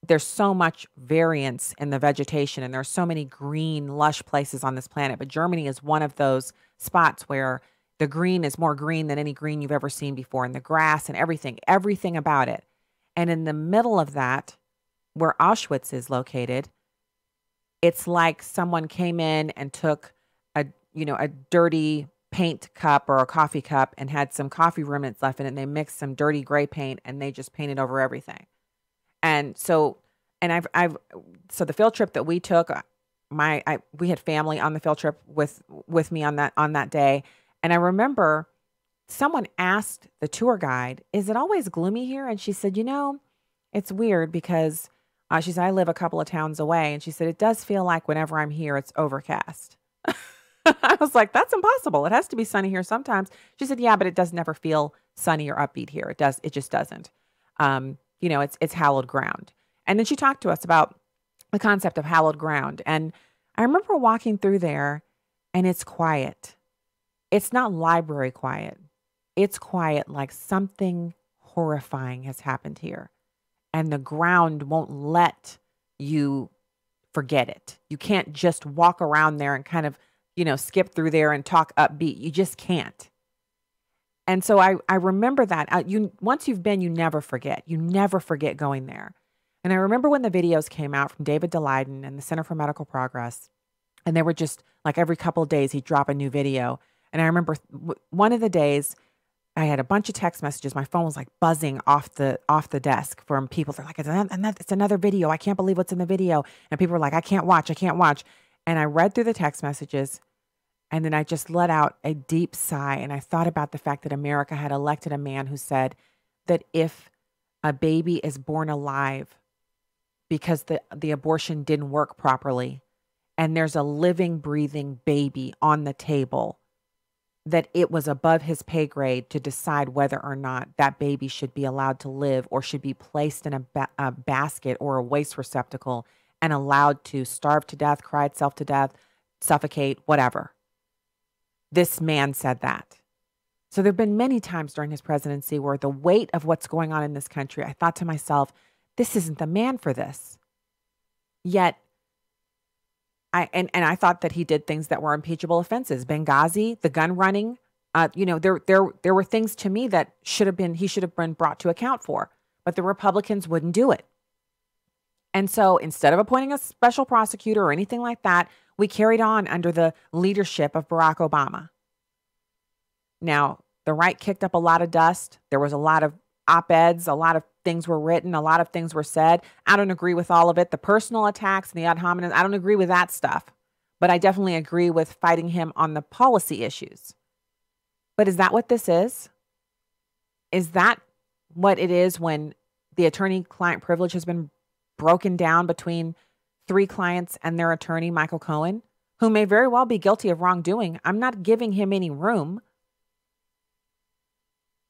there's so much variance in the vegetation and there's so many green, lush places on this planet. But Germany is one of those spots where the green is more green than any green you've ever seen before, and the grass and everything about it. And in the middle of that, where Auschwitz is located, it's like someone came in and took a dirty paint cup or a coffee cup and had some coffee remnants left in it, and they mixed some dirty gray paint and they just painted over everything. And so the field trip that we took, we had family on the field trip with me on that day. And I remember someone asked the tour guide, "Is it always gloomy here?" And she said, it's weird because she said, I live a couple of towns away. And she said, it does feel like whenever I'm here, it's overcast. I was like, that's impossible. It has to be sunny here sometimes. She said, yeah, but it does never feel sunny or upbeat here. It just doesn't. It's hallowed ground. And then she talked to us about the concept of hallowed ground. And I remember walking through there and it's quiet. It's not library quiet. It's quiet like something horrifying has happened here. And the ground won't let you forget it. You can't just walk around there and kind of, skip through there and talk upbeat. You just can't. And so I remember that. Once you've been, you never forget. You never forget going there. And I remember when the videos came out from David Daleiden and the Center for Medical Progress, and they were just like every couple of days he'd drop a new video. And I remember one of the days I had a bunch of text messages. My phone was like buzzing off the desk from people. They're like, it's another video. I can't believe what's in the video. And people were like, I can't watch. And I read through the text messages, and then I just let out a deep sigh. And I thought about the fact that America had elected a man who said that if a baby is born alive because the abortion didn't work properly, and there's a living, breathing baby on the table, that it was above his pay grade to decide whether or not that baby should be allowed to live or should be placed in a basket or a waste receptacle and allowed to starve to death, cry itself to death, suffocate, whatever. This man said that. So there have been many times during his presidency where the weight of what's going on in this country, I thought to myself, this isn't the man for this. Yet, I thought that he did things that were impeachable offenses. Benghazi, the gun running, there were things to me that he should have been brought to account for, but the Republicans wouldn't do it. And so instead of appointing a special prosecutor or anything like that, we carried on under the leadership of Barack Obama. Now, the right kicked up a lot of dust. There was a lot of op-eds, a lot of things were written, a lot of things were said. I don't agree with all of it. The personal attacks and the ad hominem, I don't agree with that stuff. But I definitely agree with fighting him on the policy issues. But is that what this is? Is that what it is when the attorney-client privilege has been broken down between 3 clients and their attorney, Michael Cohen, who may very well be guilty of wrongdoing? I'm not giving him any room.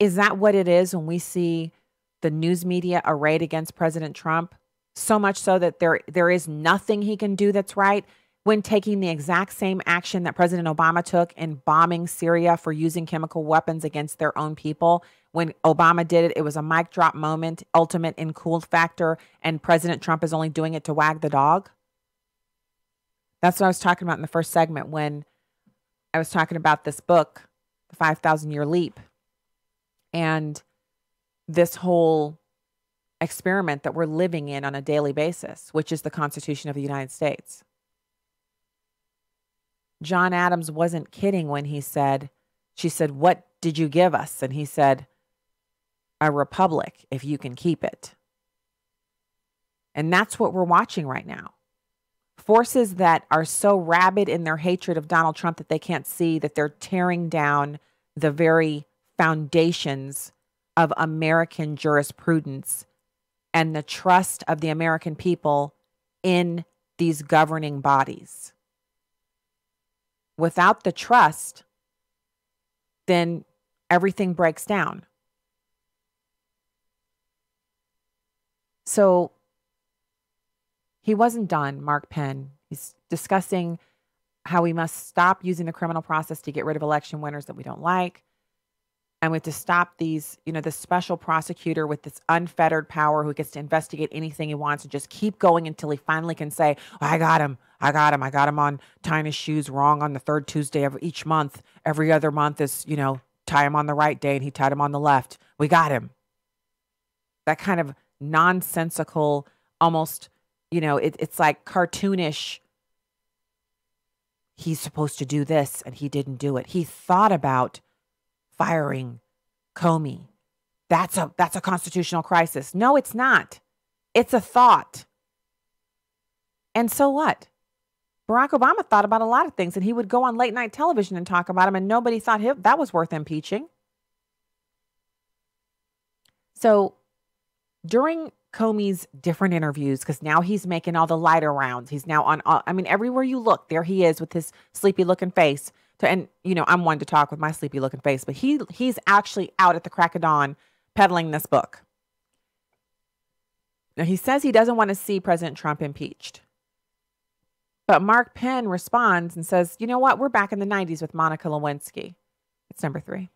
Is that what it is when we see the news media arrayed against President Trump? So much so that there is nothing he can do that's right, when taking the exact same action that President Obama took in bombing Syria for using chemical weapons against their own people. When Obama did it, it was a mic drop moment, ultimate in cool factor, and President Trump is only doing it to wag the dog. That's what I was talking about in the first segment when I was talking about this book, The 5,000-Year Leap, and this whole experiment that we're living in on a daily basis, which is the Constitution of the United States. John Adams wasn't kidding when she said, what did you give us? And he said, a republic, if you can keep it. And that's what we're watching right now. Forces that are so rabid in their hatred of Donald Trump that they can't see that they're tearing down the very foundations of American jurisprudence and the trust of the American people in these governing bodies. Without the trust, then everything breaks down. So he wasn't done, Mark Penn. He's discussing how we must stop using the criminal process to get rid of election winners that we don't like. And we have to stop these, the special prosecutor with this unfettered power who gets to investigate anything he wants and just keep going until he finally can say, oh, I got him on tying his shoes wrong on the 3rd Tuesday of each month. Every other month is, tie him on the right day and he tied him on the left. We got him. That kind of nonsensical, almost, it's like cartoonish. He's supposed to do this and he didn't do it. He thought about firing Comey. That's a constitutional crisis. No, it's not. It's a thought. And so what? Barack Obama thought about a lot of things, and he would go on late night television and talk about them, and nobody thought that was worth impeaching. So during Comey's different interviews, because now he's making all the lighter rounds. He's now on, everywhere you look, there he is with his sleepy looking face. And, I'm one to talk with my sleepy looking face, but he's actually out at the crack of dawn peddling this book. Now, he says he doesn't want to see President Trump impeached. But Mark Penn responds and says, you know what? We're back in the 90s with Monica Lewinsky. It's number 3.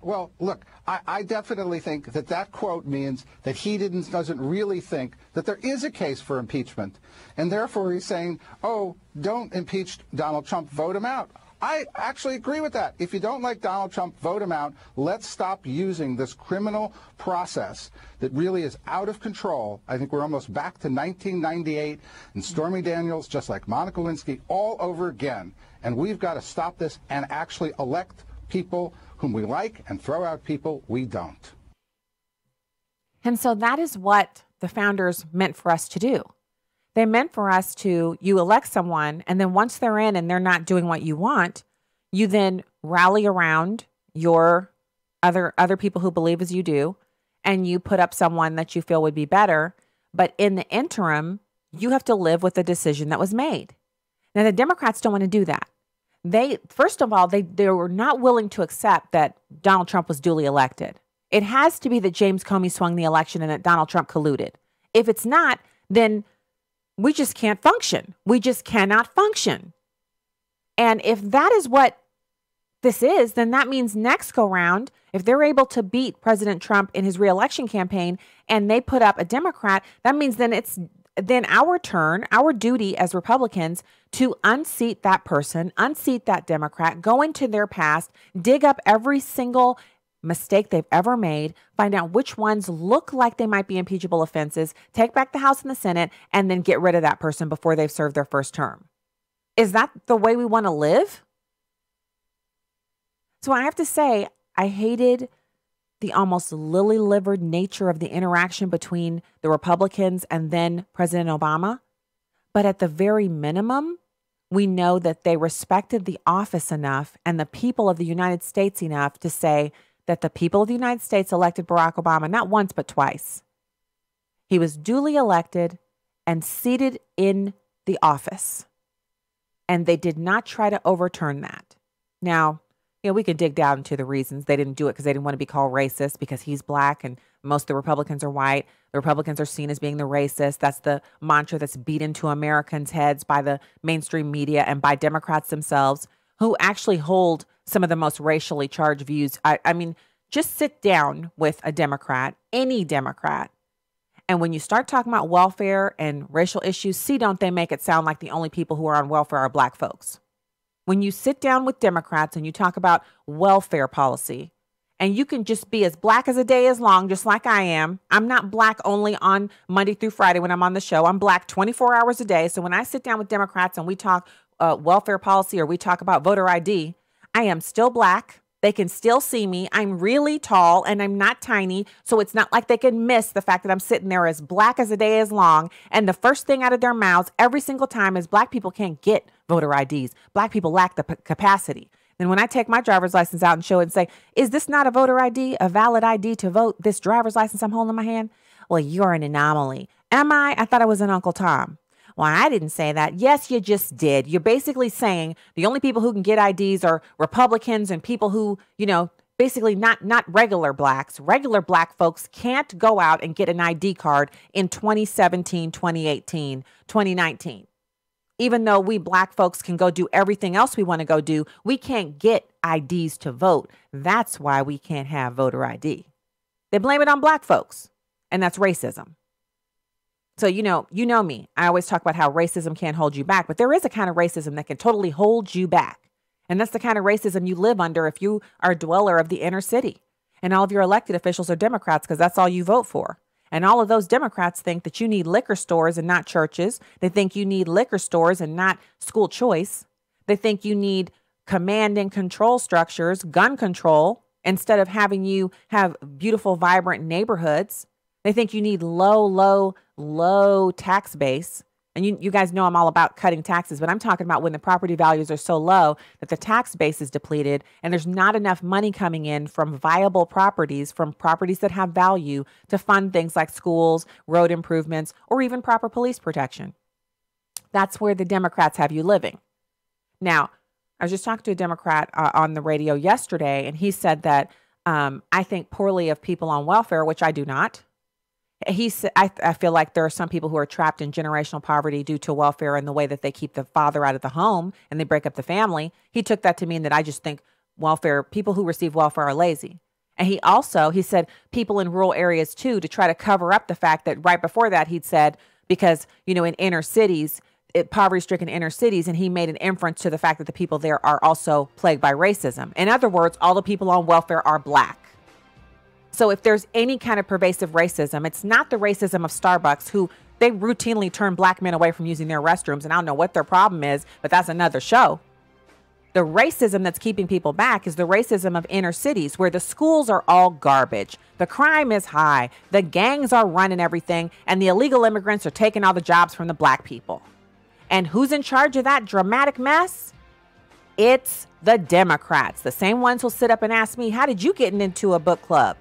Well, look, I definitely think that that quote means that he doesn't really think that there is a case for impeachment. And therefore he's saying, oh, don't impeach Donald Trump, vote him out. I actually agree with that. If you don't like Donald Trump, vote him out. Let's stop using this criminal process that really is out of control. I think we're almost back to 1998 and Stormy Daniels, just like Monica Lewinsky, all over again. And we've got to stop this and actually elect people whom we like and throw out people we don't. And so that is what the founders meant for us to do. They meant for us to, you elect someone, and then once they're in and they're not doing what you want, you then rally around your other people who believe as you do, and you put up someone that you feel would be better. But in the interim, you have to live with the decision that was made. Now, the Democrats don't want to do that. First of all, they were not willing to accept that Donald Trump was duly elected. It has to be that James Comey swung the election and that Donald Trump colluded. If it's not, then we just can't function. We just cannot function. And if that is what this is, then that means next go round, if they're able to beat President Trump in his reelection campaign and they put up a Democrat, that means then it's our turn, our duty as Republicans to unseat that person, unseat that Democrat, go into their past, dig up every single mistake they've ever made, find out which ones look like they might be impeachable offenses, take back the House and the Senate, and then get rid of that person before they've served their first term. Is that the way we want to live? So I have to say, I hated the almost lily-livered nature of the interaction between the Republicans and then President Obama. But at the very minimum, we know that they respected the office enough and the people of the United States enough to say that the people of the United States elected Barack Obama not once, but twice. He was duly elected and seated in the office. And they did not try to overturn that. Now, we could dig down into the reasons. They didn't do it because they didn't want to be called racist because he's black and most of the Republicans are white. The Republicans are seen as being the racist. That's the mantra that's beat into Americans' heads by the mainstream media and by Democrats themselves, who actually hold some of the most racially charged views. I mean, just sit down with a Democrat, any Democrat, and when you start talking about welfare and racial issues, don't they make it sound like the only people who are on welfare are black folks? When you sit down with Democrats and you talk about welfare policy, and you can just be as black as a day is long, just like I am. I'm not black only on Monday through Friday when I'm on the show. I'm black 24 hours a day. So when I sit down with Democrats and we talk welfare policy or we talk about voter ID, I am still black. They can still see me. I'm really tall and I'm not tiny. So it's not like they can miss the fact that I'm sitting there as black as a day is long. And the first thing out of their mouths every single time is black people can't get voter IDs. Black people lack the capacity. And when I take my driver's license out and show it and say, is this not a voter ID, a valid ID to vote, this driver's license I'm holding in my hand? Well, you're an anomaly. Am I? I thought I was an Uncle Tom. Well, I didn't say that. Yes, you just did. You're basically saying the only people who can get IDs are Republicans and people who, basically not regular blacks. Regular black folks can't go out and get an ID card in 2017, 2018, 2019. Even though we black folks can go do everything else we want to go do, we can't get IDs to vote. That's why we can't have voter ID. They blame it on black folks, and that's racism. So, you know me. I always talk about how racism can't hold you back, but there is a kind of racism that can totally hold you back. And that's the kind of racism you live under if you are a dweller of the inner city. And all of your elected officials are Democrats because that's all you vote for. And all of those Democrats think that you need liquor stores and not churches. They think you need liquor stores and not school choice. They think you need command and control structures, gun control, instead of having you have beautiful, vibrant neighborhoods. They think you need low tax base. And you guys know I'm all about cutting taxes, but I'm talking about when the property values are so low that the tax base is depleted and there's not enough money coming in from viable properties, from properties that have value to fund things like schools, road improvements, or even proper police protection. That's where the Democrats have you living. Now, I was just talking to a Democrat on the radio yesterday, and he said that I think poorly of people on welfare, which I do not. He said, I feel like there are some people who are trapped in generational poverty due to welfare and the way that they keep the father out of the home and they break up the family. He took that to mean that I just think welfare, people who receive welfare are lazy. And he said people in rural areas too, to try to cover up the fact that right before that he'd said, because, in inner cities, poverty-stricken inner cities, and he made an inference to the fact that the people there are also plagued by racism. In other words, all the people on welfare are black. So if there's any kind of pervasive racism, it's not the racism of Starbucks, who they routinely turn black men away from using their restrooms. And I don't know what their problem is, but that's another show. The racism that's keeping people back is the racism of inner cities, where the schools are all garbage. The crime is high. The gangs are running everything. And the illegal immigrants are taking all the jobs from the black people. And who's in charge of that dramatic mess? It's the Democrats, the same ones who'll sit up and ask me, how did you get into a book club?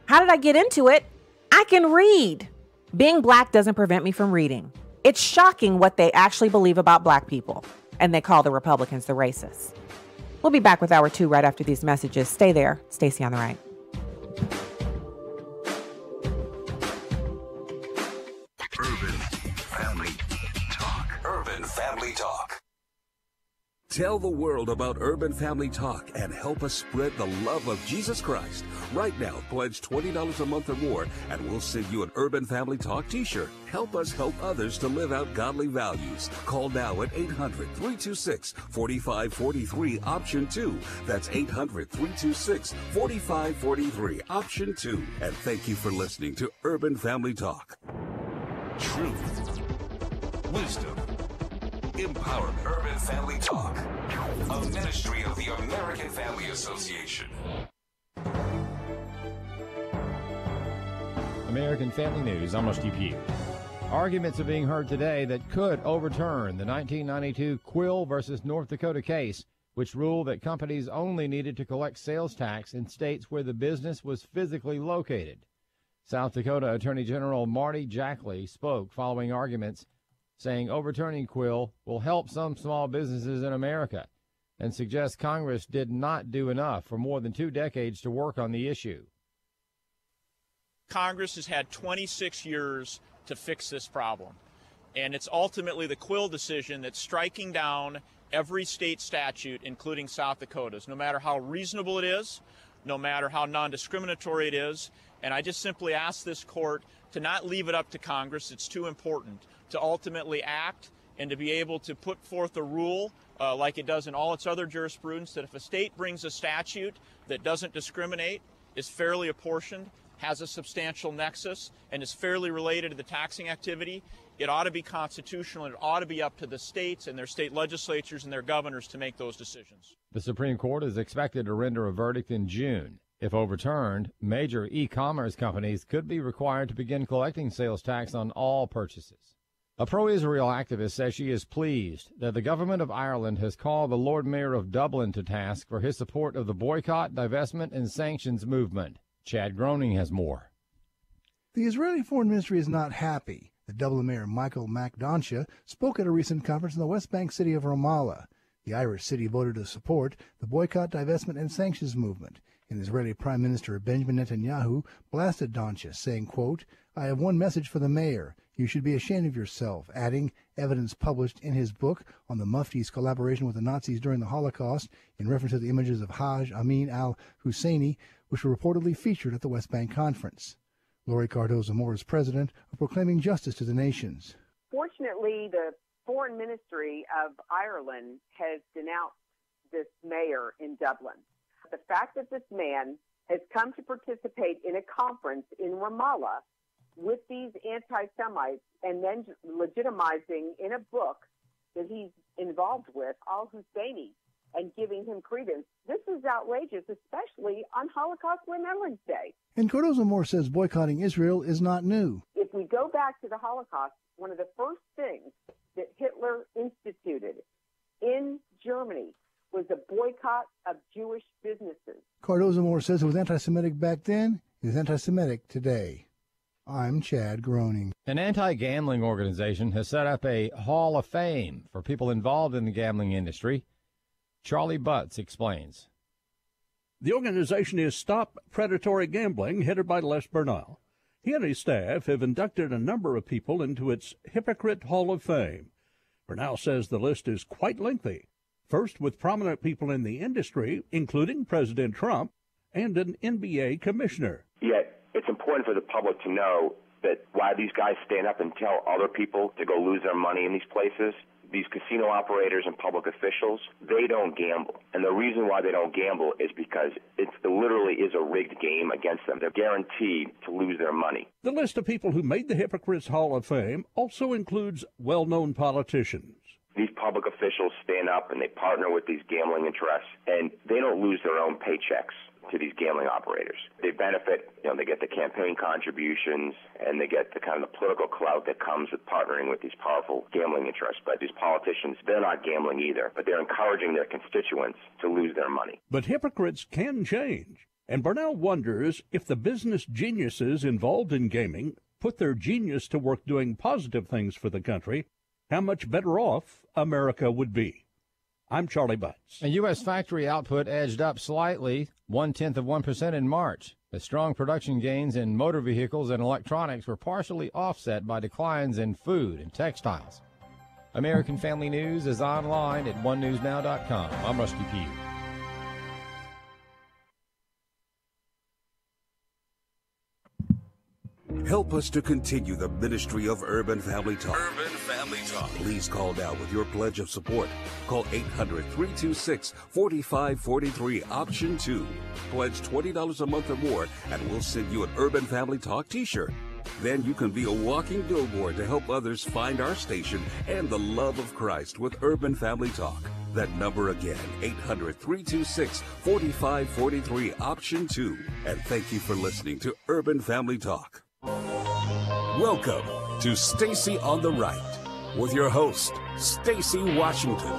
How did I get into it? I can read. Being black doesn't prevent me from reading. It's shocking what they actually believe about black people. And they call the Republicans the racists. We'll be back with Hour 2 right after these messages. Stay there. Stacey on the Right. Urban Family Talk. Urban Family Talk. Tell the world about Urban Family Talk and help us spread the love of Jesus Christ. Right now, pledge $20 a month or more, and we'll send you an Urban Family Talk t-shirt. Help us help others to live out godly values. Call now at 800-326-4543, option 2. That's 800-326-4543, option 2. And thank you for listening to Urban Family Talk. Truth, wisdom, empowerment. Urban Family Talk, a ministry of the American Family Association. American Family News, I'm Steve Pugh. Arguments are being heard today that could overturn the 1992 Quill versus North Dakota case, which ruled that companies only needed to collect sales tax in states where the business was physically located. South Dakota Attorney General Marty Jackley spoke following arguments, saying overturning Quill will help some small businesses in America, and suggests Congress did not do enough for more than 2 decades to work on the issue. Congress has had 26 years to fix this problem, and it's ultimately the Quill decision that's striking down every state statute, including South Dakota's, no matter how reasonable it is, no matter how non-discriminatory it is. And I just simply ask this court to not leave it up to Congress. It's too important to ultimately act and to be able to put forth a rule like it does in all its other jurisprudence, that if a state brings a statute that doesn't discriminate, is fairly apportioned, has a substantial nexus, and is fairly related to the taxing activity, it ought to be constitutional, and it ought to be up to the states and their state legislatures and their governors to make those decisions. The Supreme Court is expected to render a verdict in June. If overturned, major e-commerce companies could be required to begin collecting sales tax on all purchases. A pro-Israel activist says she is pleased that the government of Ireland has called the Lord Mayor of Dublin to task for his support of the boycott, divestment, and sanctions movement. Chad Groening has more. The Israeli Foreign Ministry is not happy. The Dublin Mayor Michael McDonsha spoke at a recent conference in the West Bank city of Ramallah. The Irish city voted to support the boycott, divestment, and sanctions movement. And Israeli Prime Minister Benjamin Netanyahu blasted Donsha, saying, quote, "I have one message for the mayor. You should be ashamed of yourself," adding evidence published in his book on the Mufti's collaboration with the Nazis during the Holocaust in reference to the images of Hajj Amin al-Husseini, which were reportedly featured at the West Bank Conference. Lori Cardozo-Moore is president of Proclaiming Justice to the Nations. Fortunately, the Foreign Ministry of Ireland has denounced this mayor in Dublin. The fact that this man has come to participate in a conference in Ramallah with these anti-Semites and then legitimizing in a book that he's involved with al-Husseini and giving him credence, this is outrageous, especially on Holocaust Remembrance Day. And Cardozo-Moore says boycotting Israel is not new. If we go back to the Holocaust, one of the first things that Hitler instituted in Germany was a boycott of Jewish businesses. Cardozo-Moore says it was anti-Semitic back then, it is anti-Semitic today. I'm Chad Groening. An anti-gambling organization has set up a Hall of Fame for people involved in the gambling industry. Charlie Butts explains. The organization is Stop Predatory Gambling, headed by Les Bernal. He and his staff have inducted a number of people into its Hypocrite Hall of Fame. Bernal says the list is quite lengthy. First with prominent people in the industry, including President Trump, and an NBA commissioner. Yet it's important for the public to know that why these guys stand up and tell other people to go lose their money in these places, these casino operators and public officials, they don't gamble. And the reason why they don't gamble is because it literally is a rigged game against them. They're guaranteed to lose their money. The list of people who made the Hypocrites Hall of Fame also includes well-known politicians. These public officials stand up and they partner with these gambling interests, and they don't lose their own paychecks to these gambling operators. They benefit, they get the campaign contributions, and they get the kind of the political clout that comes with partnering with these powerful gambling interests. But these politicians, they're not gambling either, but they're encouraging their constituents to lose their money. But hypocrites can change, and Bernal wonders if the business geniuses involved in gaming put their genius to work doing positive things for the country, how much better off America would be. I'm Charlie Butts. And U.S. factory output edged up slightly, 0.1% in March. The strong production gains in motor vehicles and electronics were partially offset by declines in food and textiles. American Family News is online at onenewsnow.com. I'm Rusty Pugh. Help us to continue the ministry of Urban Family Talk. Urban Family Talk. Please call now with your pledge of support. Call 800-326-4543, option 2. Pledge $20 a month or more, and we'll send you an Urban Family Talk t-shirt. Then you can be a walking billboard to help others find our station and the love of Christ with Urban Family Talk. That number again, 800-326-4543, option 2. And thank you for listening to Urban Family Talk. Welcome to Stacy on the Right with your host, Stacy Washington.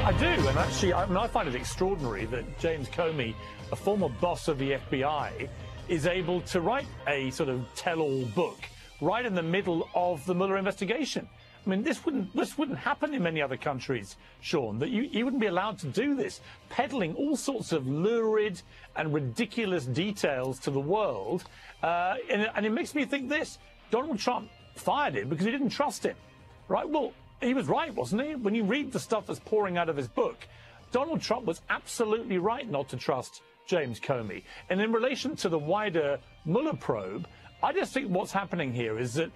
I do, and actually, I find it extraordinary that James Comey, a former boss of the FBI, is able to write a sort of tell-all book right in the middle of the Mueller investigation. I mean, this wouldn't happen in many other countries, Sean, that you wouldn't be allowed to do this, peddling all sorts of lurid and ridiculous details to the world. And it makes me think this. Donald Trump fired him because he didn't trust him, right? Well, he was right, wasn't he? When you read the stuff that's pouring out of his book, Donald Trump was absolutely right not to trust James Comey. And in relation to the wider Mueller probe, I just think what's happening here is that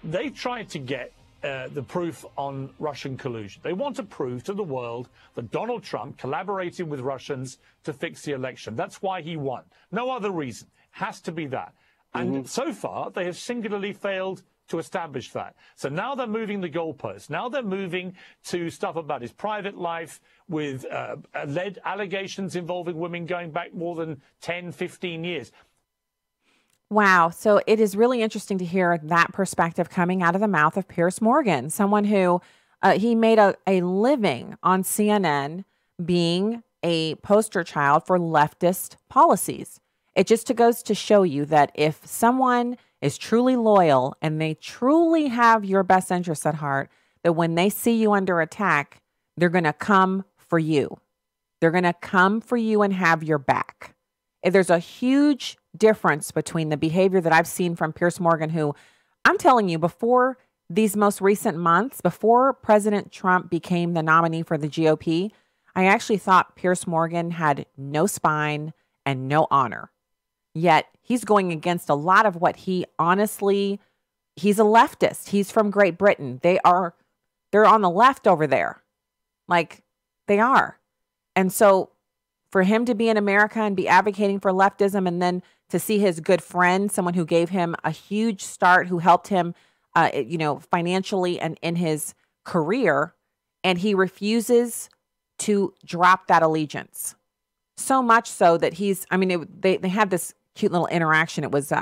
they tried to get the proof on Russian collusion. They want to prove to the world that Donald Trump collaborated with Russians to fix the election. That's why he won. No other reason. Has to be that. And so far, they have singularly failed to establish that. So now they're moving the goalposts. Now they're moving to stuff about his private life with alleged allegations involving women going back more than 10, 15 years. Wow. So it is really interesting to hear that perspective coming out of the mouth of Piers Morgan, someone who he made a living on CNN being a poster child for leftist policies. It just goes to show you that if someone is truly loyal and they truly have your best interests at heart, that when they see you under attack, they're going to come for you. They're going to come for you and have your back. There's a huge difference between the behavior that I've seen from Piers Morgan, who I'm telling you, before these most recent months, before President Trump became the nominee for the GOP, I actually thought Piers Morgan had no spine and no honor. Yet he's going against a lot of what he's a leftist. He's from Great Britain. They're on the left over there. Like they are. And so for him to be in America and be advocating for leftism, and then to see his good friend, someone who gave him a huge start, who helped him, financially and in his career, and he refuses to drop that allegiance. So much so that they had this cute little interaction. It was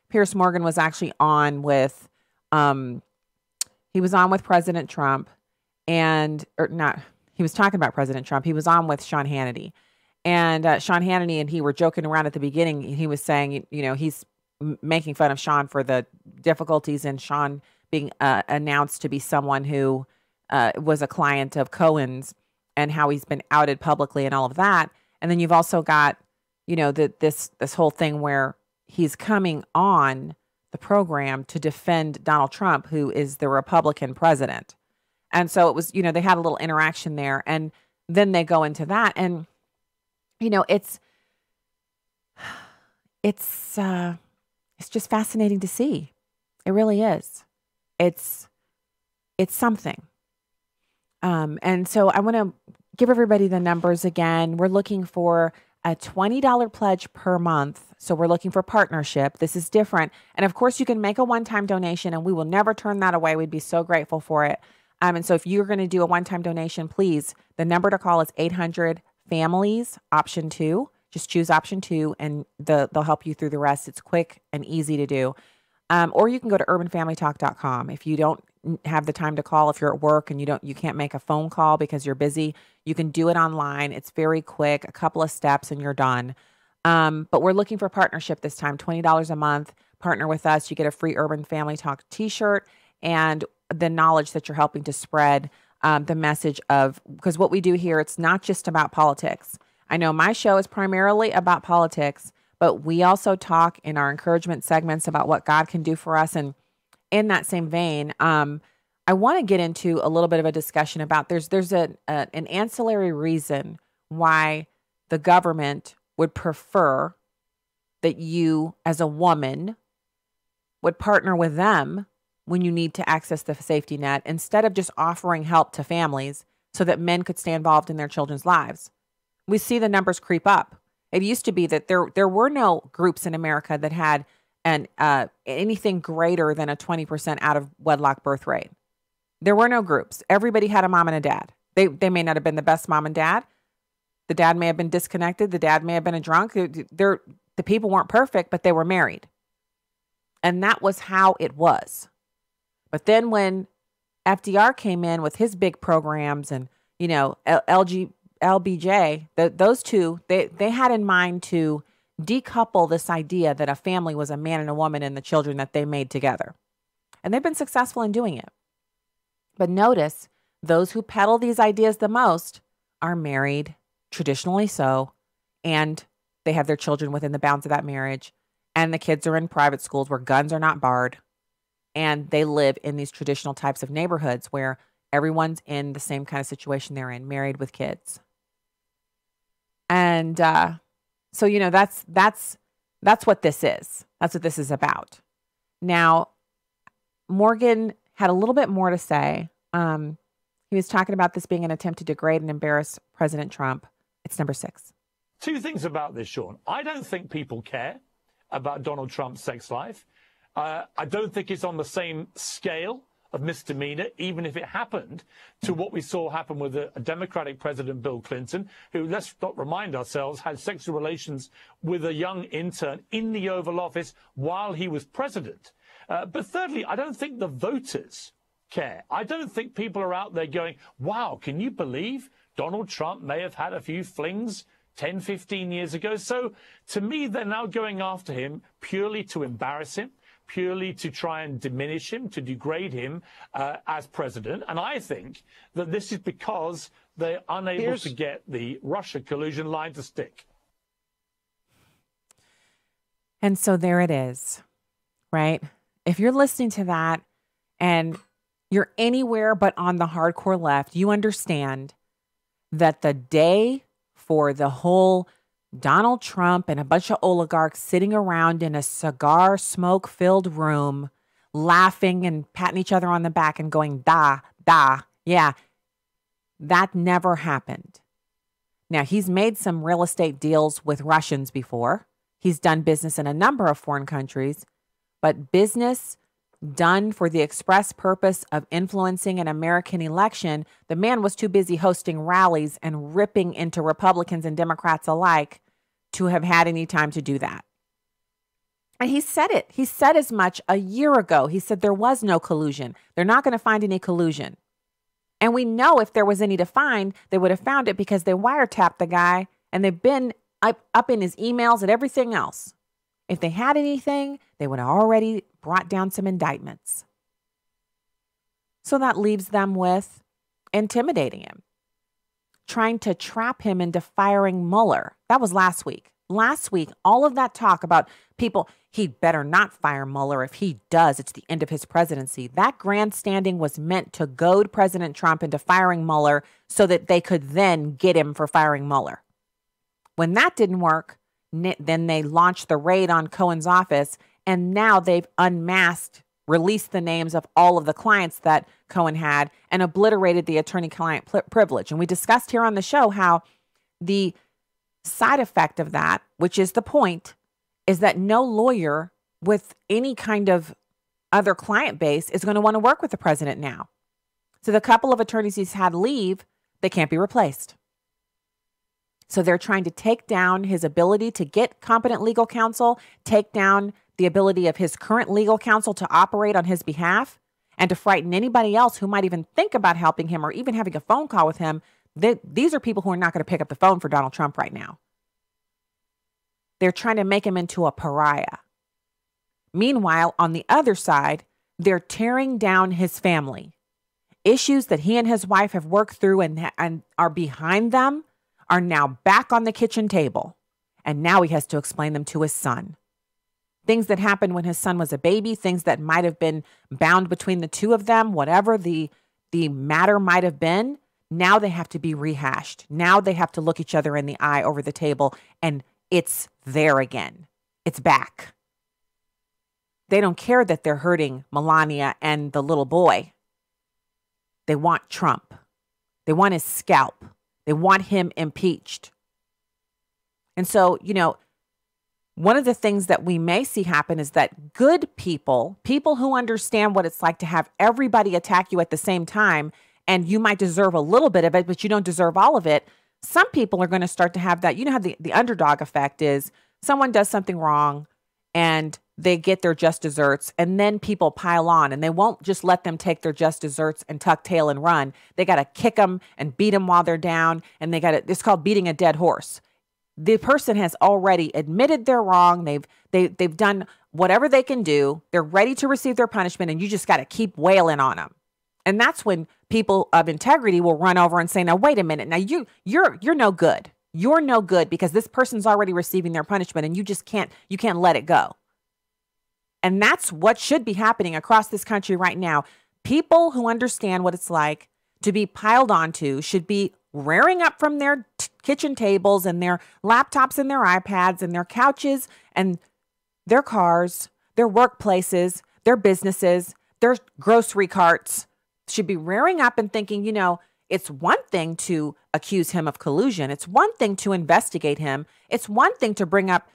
Piers Morgan was actually on with, he was on with President Trump, he was talking about President Trump. He was on with Sean Hannity. And Sean Hannity and he were joking around at the beginning. He was saying, he's making fun of Sean for the difficulties in Sean being announced to be someone who was a client of Cohen's, and how he's been outed publicly and all of that. And then you've also got, this whole thing where he's coming on the program to defend Donald Trump, who is the Republican president. And so it was, they had a little interaction there. And then they go into that. And, it's just fascinating to see. It really is. It's something. And so I want to give everybody the numbers again. We're looking for a $20 pledge per month. So we're looking for partnership. This is different. And of course, you can make a one-time donation, and we will never turn that away. We'd be so grateful for it. And so if you're going to do a one-time donation, please, the number to call is 800-FAMILIES, option 2. Just choose option 2, and they'll help you through the rest. It's quick and easy to do. Or you can go to urbanfamilytalk.com. If you don't have the time to call, if you're at work and you can't make a phone call because you're busy, you can do it online. It's very quick, a couple of steps, and you're done. But we're looking for partnership this time, $20 a month. Partner with us. You get a free Urban Family Talk t-shirt and the knowledge that you're helping to spread the message of, because what we do here, it's not just about politics. I know my show is primarily about politics, but we also talk in our encouragement segments about what God can do for us. And in that same vein, I want to get into a little bit of a discussion about there's an ancillary reason why the government would prefer that you, as a woman, would partner with them when you need to access the safety net instead of just offering help to families so that men could stay involved in their children's lives. We see the numbers creep up. It used to be that there were no groups in America that had anything greater than a 20% out of wedlock birth rate. There were no groups. Everybody had a mom and a dad. They may not have been the best mom and dad. The dad may have been disconnected. The dad may have been a drunk. The people weren't perfect, but they were married. And that was how it was. But then when FDR came in with his big programs and, LBJ, those two, they had in mind to decouple this idea that a family was a man and a woman and the children that they made together. And they've been successful in doing it. But notice, those who peddle these ideas the most are married, traditionally so, and they have their children within the bounds of that marriage, and the kids are in private schools where guns are not barred, and they live in these traditional types of neighborhoods where everyone's in the same kind of situation they're in, married with kids. And so, that's what this is. That's what this is about. Now, Morgan had a little bit more to say. He was talking about this being an attempt to degrade and embarrass President Trump. It's number 6. Two things about this, Sean. I don't think people care about Donald Trump's sex life. I don't think it's on the same scale of misdemeanor, even if it happened, to what we saw happen with a Democratic President, Bill Clinton, who, let's not remind ourselves, had sexual relations with a young intern in the Oval Office while he was president. But thirdly, I don't think the voters care. I don't think people are out there going, wow, can you believe Donald Trump may have had a few flings 10, 15 years ago? So to me, they're now going after him purely to embarrass him, purely to try and diminish him, to degrade him as president. And I think that this is because they're unable to get the Russia collusion line to stick. And so there it is, right? If you're listening to that and you're anywhere but on the hardcore left, you understand that the day for the whole Donald Trump and a bunch of oligarchs sitting around in a cigar smoke-filled room, laughing and patting each other on the back and going, da, yeah, that never happened. Now, he's made some real estate deals with Russians before. He's done business in a number of foreign countries, but business done for the express purpose of influencing an American election, the man was too busy hosting rallies and ripping into Republicans and Democrats alike to have had any time to do that. And he said it. He said as much a year ago. He said there was no collusion. They're not going to find any collusion. And we know if there was any to find, they would have found it because they wiretapped the guy and they've been up in his emails and everything else. If they had anything, they would have already brought down some indictments. So that leaves them with intimidating him, trying to trap him into firing Mueller. That was last week. Last week, all of that talk about people, he'd better not fire Mueller. If he does, it's the end of his presidency. That grandstanding was meant to goad President Trump into firing Mueller so that they could then get him for firing Mueller. When that didn't work, then they launched the raid on Cohen's office, and now they've unmasked, released the names of all of the clients that Cohen had and obliterated the attorney-client privilege. And we discussed here on the show how the side effect of that, which is the point, is that no lawyer with any kind of other client base is going to want to work with the president now. So the couple of attorneys he's had leave, they can't be replaced. So they're trying to take down his ability to get competent legal counsel, take down the ability of his current legal counsel to operate on his behalf, and to frighten anybody else who might even think about helping him or even having a phone call with him. These are people who are not going to pick up the phone for Donald Trump right now. They're trying to make him into a pariah. Meanwhile, on the other side, they're tearing down his family. Issues that he and his wife have worked through and are behind them are now back on the kitchen table. And now he has to explain them to his son. Things that happened when his son was a baby, things that might have been bound between the two of them, whatever the matter might have been, now they have to be rehashed. Now they have to look each other in the eye over the table, and it's there again. It's back. They don't care that they're hurting Melania and the little boy. They want Trump. They want his scalp. They want him impeached. And so, one of the things that we may see happen is that good people who understand what it's like to have everybody attack you at the same time, and you might deserve a little bit of it, but you don't deserve all of it. Some people are going to start to have that. You know how the underdog effect is. Someone does something wrong and they get their just desserts, and then people pile on, and they won't just let them take their just desserts and tuck tail and run. They got to kick them and beat them while they're down, and it's called beating a dead horse. The person has already admitted they're wrong. They've done whatever they can do. They're ready to receive their punishment, and you just got to keep wailing on them. And that's when people of integrity will run over and say, now, wait a minute. Now, you're no good. You're no good because this person's already receiving their punishment, and you can't let it go. And that's what should be happening across this country right now. People who understand what it's like to be piled onto should be rearing up from their kitchen tables and their laptops and their iPads and their couches and their cars, their workplaces, their businesses, their grocery carts, should be rearing up and thinking, it's one thing to accuse him of collusion. It's one thing to investigate him. It's one thing to bring up,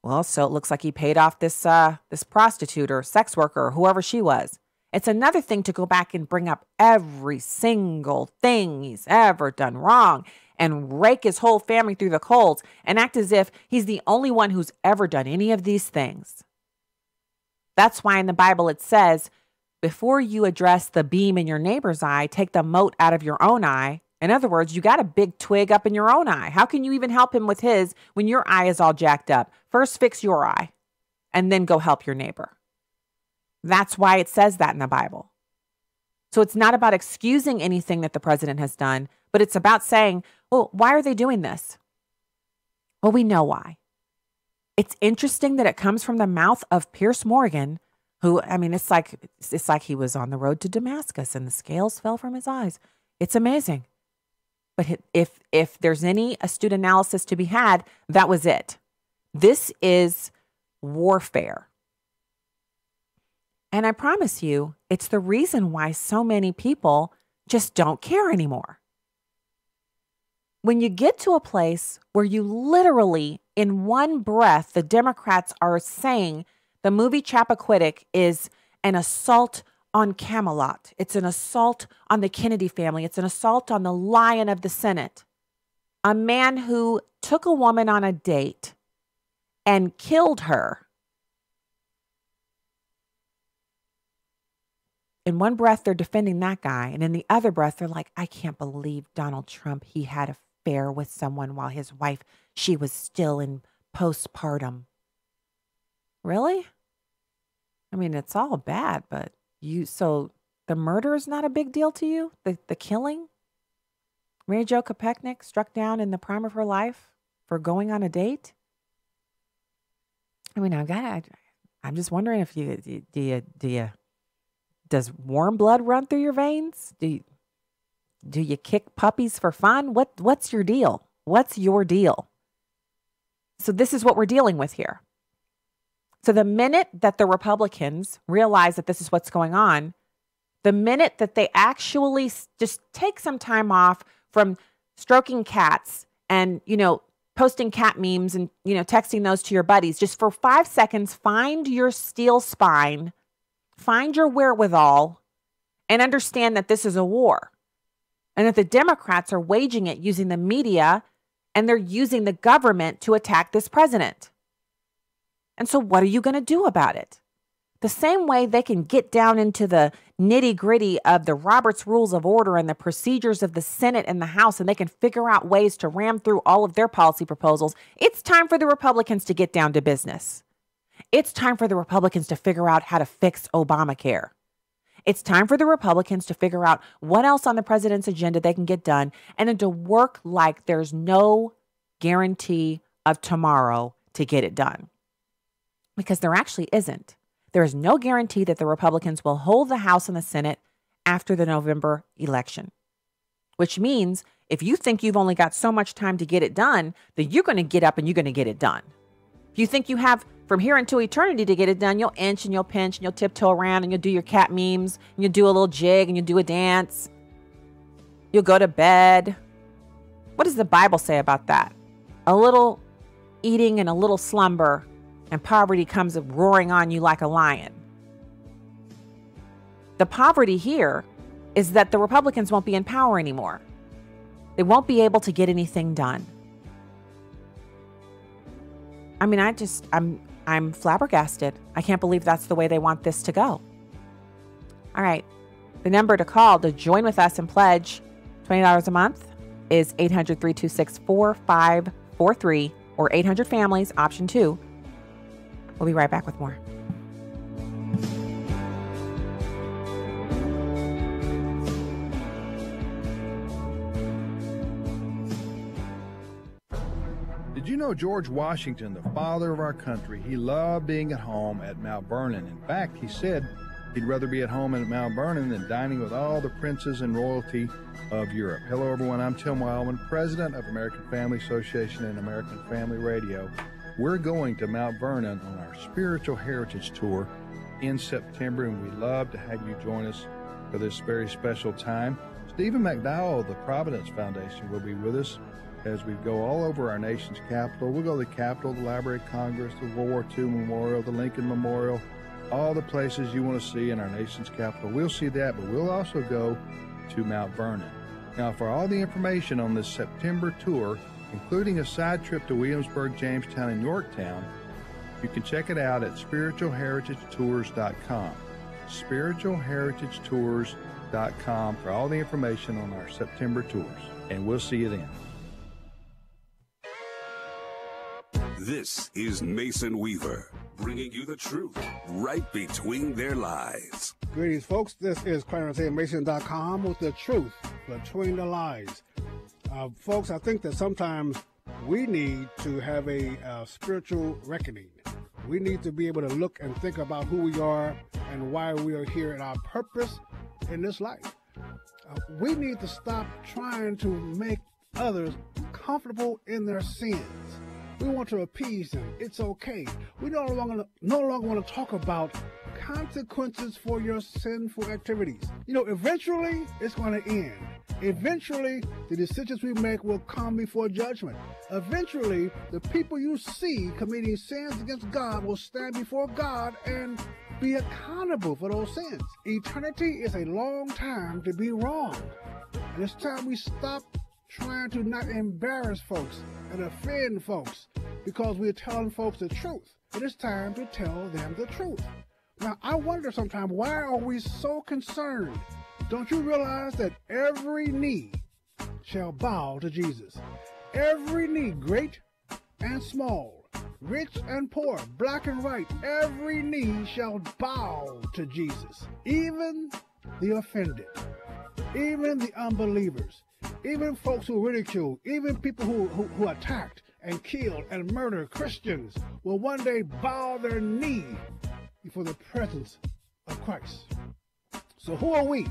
well, so it looks like he paid off this prostitute or sex worker or whoever she was. It's another thing to go back and bring up every single thing he's ever done wrong and rake his whole family through the coals and act as if he's the only one who's ever done any of these things. That's why in the Bible it says, before you address the beam in your neighbor's eye, take the mote out of your own eye. In other words, you got a big twig up in your own eye. How can you even help him with his when your eye is all jacked up? First, fix your eye and then go help your neighbor. That's why it says that in the Bible. So it's not about excusing anything that the president has done, but it's about saying, well, why are they doing this? Well, we know why. It's interesting that it comes from the mouth of Piers Morgan, who, it's like he was on the road to Damascus and the scales fell from his eyes. It's amazing. But if there's any astute analysis to be had, that was it. This is warfare. And I promise you, it's the reason why so many people just don't care anymore. When you get to a place where you literally, in one breath, the Democrats are saying the movie Chappaquiddick is an assault on Camelot. It's an assault on the Kennedy family. It's an assault on the Lion of the Senate. A man who took a woman on a date and killed her. In one breath, they're defending that guy. And in the other breath, they're like, I can't believe Donald Trump, he had an affair with someone while his wife, she was still in postpartum. Really? It's all bad, but so the murder is not a big deal to you? The killing? Mary Jo Kopechne struck down in the prime of her life for going on a date? I'm just wondering if does warm blood run through your veins? Do you kick puppies for fun? What's your deal? What's your deal? So this is what we're dealing with here. So the minute that the Republicans realize that this is what's going on, the minute that they actually just take some time off from stroking cats and, posting cat memes and, texting those to your buddies, just for 5 seconds, find your steel spine, find your wherewithal, and understand that this is a war and that the Democrats are waging it using the media and they're using the government to attack this president. And so what are you going to do about it? The same way they can get down into the nitty gritty of the Robert's Rules of Order and the procedures of the Senate and the House, and they can figure out ways to ram through all of their policy proposals. It's time for the Republicans to get down to business. It's time for the Republicans to figure out how to fix Obamacare. It's time for the Republicans to figure out what else on the president's agenda they can get done, and then to work like there's no guarantee of tomorrow to get it done. Because there actually isn't. There is no guarantee that the Republicans will hold the House and the Senate after the November election, which means if you think you've only got so much time to get it done, then you're going to get up and you're going to get it done. If you think you have from here until eternity to get it done, you'll inch and you'll pinch and you'll tiptoe around and you'll do your cat memes and you'll do a little jig and you'll do a dance. You'll go to bed. What does the Bible say about that? A little eating and a little slumber, and poverty comes roaring on you like a lion. The poverty here is that the Republicans won't be in power anymore. They won't be able to get anything done. I mean, I'm flabbergasted. I can't believe that's the way they want this to go. All right. The number to call to join with us and pledge $20 a month is 800-326-4543 or 800-FAMILIES, option 2. We'll be right back with more. Did you know George Washington, the father of our country, he loved being at home at Mount Vernon. In fact, he said he'd rather be at home at Mount Vernon than dining with all the princes and royalty of Europe. Hello, everyone. I'm Tim Wildman, president of American Family Association and American Family Radio. We're going to Mount Vernon on our Spiritual Heritage Tour in September, and we'd love to have you join us for this very special time. Stephen McDowell of the Providence Foundation will be with us as we go all over our nation's capital. We'll go to the Capitol, the Library of Congress, the World War II Memorial, the Lincoln Memorial, all the places you want to see in our nation's capital. We'll see that, but we'll also go to Mount Vernon. Now, for all the information on this September tour, including a side trip to Williamsburg, Jamestown, and Yorktown, you can check it out at spiritualheritagetours.com. spiritualheritagetours.com for all the information on our September tours. And we'll see you then. This is Mason Weaver, bringing you the truth right between their lies. Greetings, folks. This is ClarenceAMason.com with the truth between the lies. Folks, I think that sometimes we need to have a spiritual reckoning. We need to be able to look and think about who we are and why we are here and our purpose in this life. We need to stop trying to make others comfortable in their sins. We want to appease them. It's okay. We no longer want to talk about consequences for your sinful activities. Eventually it's going to end. Eventually, the decisions we make will come before judgment. Eventually, the people you see committing sins against God will stand before God and be accountable for those sins. Eternity is a long time to be wrong. And it's time we stop trying to not embarrass folks and offend folks because we're telling folks the truth. It is time to tell them the truth. Now, I wonder sometimes, why are we so concerned? Don't you realize that every knee shall bow to Jesus? Every knee, great and small, rich and poor, black and white, every knee shall bow to Jesus. Even the offended, even the unbelievers, even folks who ridicule, even people who attacked and killed and murdered Christians will one day bow their knee before the presence of Christ. So who are we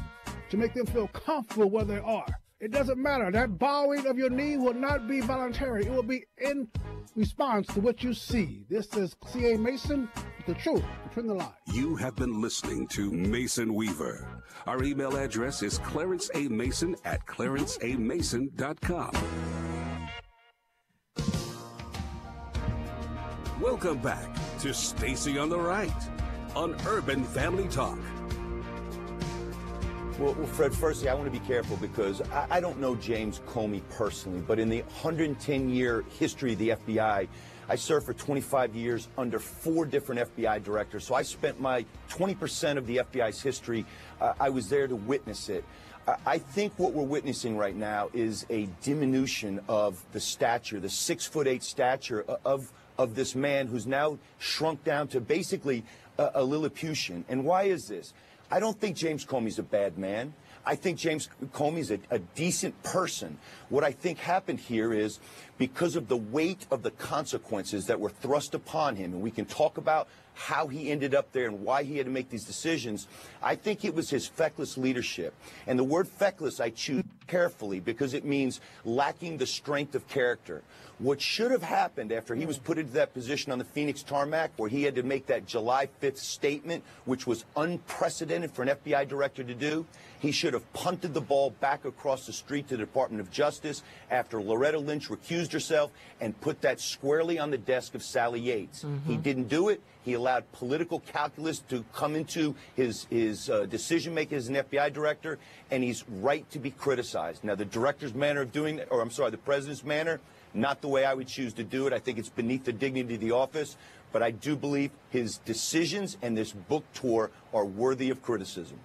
to make them feel comfortable where they are? It doesn't matter. That bowing of your knee will not be voluntary. It will be in response to what you see. This is C.A. Mason, the truth between the lies. You have been listening to Mason Weaver. Our email address is clarenceamason@clarenceamason.com. Welcome back to Stacy on the Right on Urban Family Talk. Well, Fred, firstly, I want to be careful because I don't know James Comey personally, but in the 110-year history of the FBI, I served for 25 years under 4 different FBI directors. So I spent my 20% of the FBI's history, I was there to witness it. I think what we're witnessing right now is a diminution of the stature, the 6'8" stature of this man who's now shrunk down to basically a Lilliputian. And why is this? I don't think James Comey's a bad man. I think James Comey's a decent person. What I think happened here is because of the weight of the consequences that were thrust upon him, and we can talk about how he ended up there and why he had to make these decisions, I think it was his feckless leadership. And the word feckless I choose carefully because it means lacking the strength of character. What should have happened after he was put into that position on the Phoenix tarmac where he had to make that July 5th statement, which was unprecedented for an FBI director to do, he should have punted the ball back across the street to the Department of Justice after Loretta Lynch recused herself and put that squarely on the desk of Sally Yates. He didn't do it. He allowed political calculus to come into his decision-making as an FBI director, and he's right to be criticized. Now, the director's manner of doing that, or I'm sorry, the president's manner, not the way I would choose to do it. I think it's beneath the dignity of the office, but I do believe his decisions and this book tour are worthy of criticism.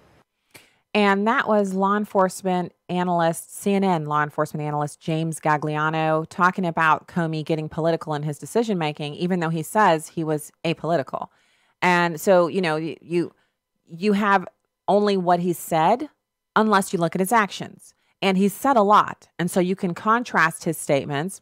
And that was law enforcement analyst, CNN law enforcement analyst James Gagliano talking about Comey getting political in his decision making, even though he says he was apolitical. And so, you know, you have only what he said unless you look at his actions. And he's said a lot. And so you can contrast his statements.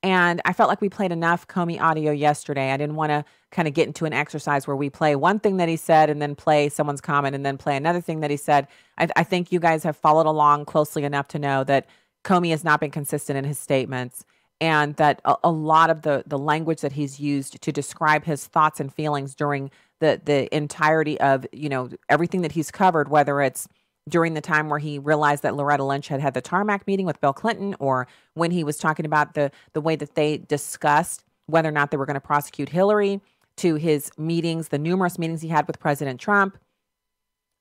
And I felt like we played enough Comey audio yesterday. I didn't want to kind of get into an exercise where we play one thing that he said and then play someone's comment and then play another thing that he said. I think you guys have followed along closely enough to know that Comey has not been consistent in his statements and that a lot of the language that he's used to describe his thoughts and feelings during the entirety of, you know, everything that he's covered, whether it's during the time where he realized that Loretta Lynch had the tarmac meeting with Bill Clinton, or when he was talking about the way that they discussed whether or not they were going to prosecute Hillary, to his meetings, the numerous meetings he had with President Trump,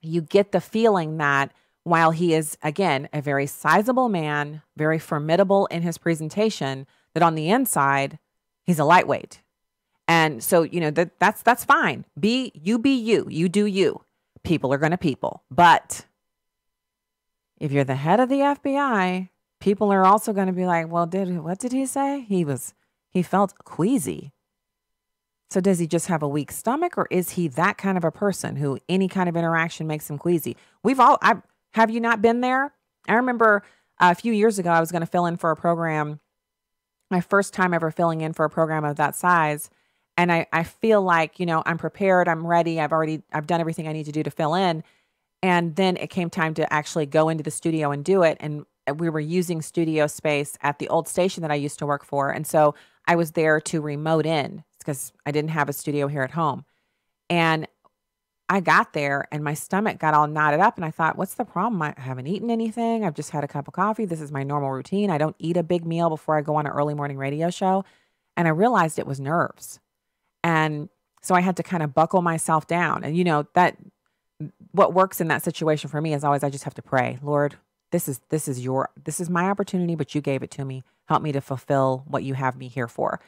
you get the feeling that while he is, again, a very sizable man, very formidable in his presentation, that on the inside, he's a lightweight. And so, you know, that's fine. Be you, you do you. People are going to people. But if you're the head of the FBI, people are also going to be like, well, what did he say? He felt queasy. So does he just have a weak stomach, or is he that kind of a person who any kind of interaction makes him queasy? Have you not been there? I remember a few years ago, I was going to fill in for a program, my first time ever filling in for a program of that size. And I feel like, you know, I'm prepared, I'm ready, I've done everything I need to do to fill in. And then it came time to actually go into the studio and do it. And we were using studio space at the old station that I used to work for. And so I was there to remote in because I didn't have a studio here at home. And I got there and my stomach got all knotted up. And I thought, what's the problem? I haven't eaten anything. I've just had a cup of coffee. This is my normal routine. I don't eat a big meal before I go on an early morning radio show. And I realized it was nerves. And so I had to kind of buckle myself down. And, you know, that what works in that situation for me is always I just have to pray, Lord, this is my opportunity, but you gave it to me. Help me to fulfill what you have me here for.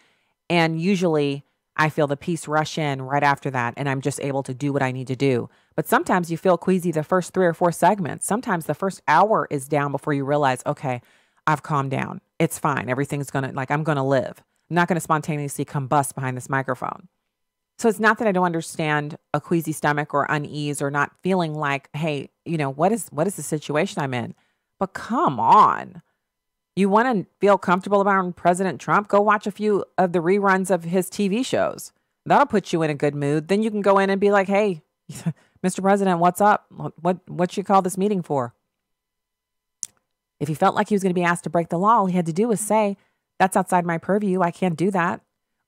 And usually I feel the peace rush in right after that, and I'm just able to do what I need to do. But sometimes you feel queasy the first 3 or 4 segments. Sometimes the first hour is down before you realize, okay, I've calmed down. It's fine. Everything's I'm going to live. I'm not going to spontaneously combust behind this microphone. So it's not that I don't understand a queasy stomach or unease or not feeling like, hey, you know, what is the situation I'm in? But come on. You want to feel comfortable around President Trump? Go watch a few of the reruns of his TV shows. That'll put you in a good mood. Then you can go in and be like, hey, Mr. President, what's up? What you call this meeting for? If he felt like he was going to be asked to break the law, all he had to do was say, that's outside my purview. I can't do that.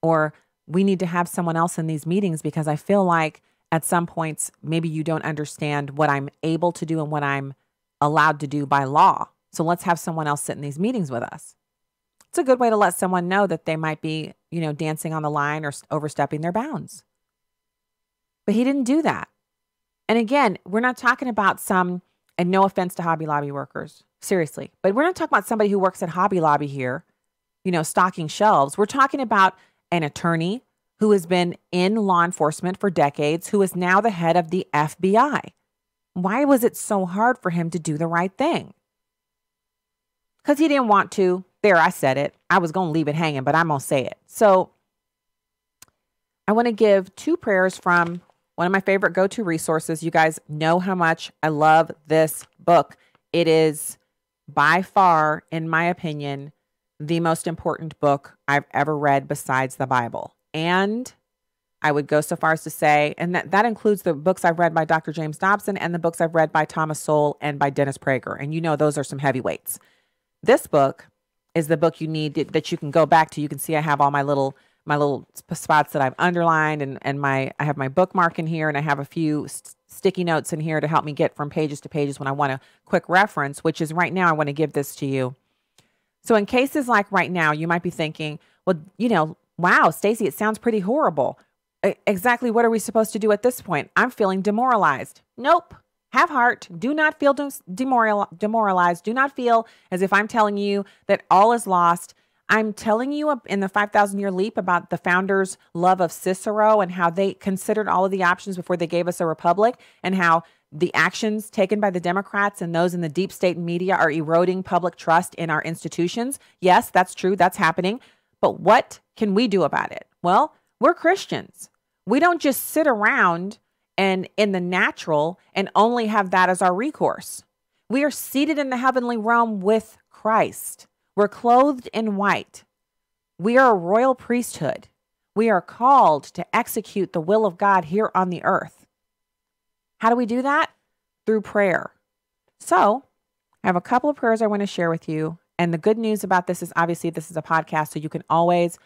Or we need to have someone else in these meetings because I feel like at some points, maybe you don't understand what I'm able to do and what I'm allowed to do by law. So let's have someone else sit in these meetings with us. It's a good way to let someone know that they might be, dancing on the line or overstepping their bounds. But he didn't do that. And again, we're not talking about and no offense to Hobby Lobby workers, seriously, but we're not talking about somebody who works at Hobby Lobby here, stocking shelves. We're talking about an attorney who has been in law enforcement for decades, who is now the head of the FBI. Why was it so hard for him to do the right thing? Because he didn't want to. There, I said it. I was going to leave it hanging, but I'm going to say it. So I want to give 2 prayers from one of my favorite go-to resources. You guys know how much I love this book. It is by far, in my opinion, the most important book I've ever read besides the Bible. And I would go so far as to say, and that includes the books I've read by Dr. James Dobson and the books I've read by Thomas Sowell and by Dennis Prager. And those are some heavyweights. This book is the book you need that you can go back to. You can see I have all my little spots that I've underlined and I have my bookmark in here, and I have a few sticky notes in here to help me get from pages to pages when I want a quick reference, which is right now I want to give this to you. So in cases like right now, you might be thinking, well, wow, Stacey, it sounds pretty horrible. Exactly what are we supposed to do at this point? I'm feeling demoralized. Nope. Have heart. Do not feel demoralized. Do not feel as if I'm telling you that all is lost. I'm telling you in the 5,000-year leap about the founders' love of Cicero and how they considered all of the options before they gave us a republic, and how the actions taken by the Democrats and those in the deep state media are eroding public trust in our institutions. Yes, that's true. That's happening. But what can we do about it? Well, we're Christians. We don't just sit around and in the natural and only have that as our recourse. We are seated in the heavenly realm with Christ. We're clothed in white. We are a royal priesthood. We are called to execute the will of God here on the earth. How do we do that? Through prayer. So I have a couple of prayers I want to share with you. And the good news about this is obviously this is a podcast, so you can always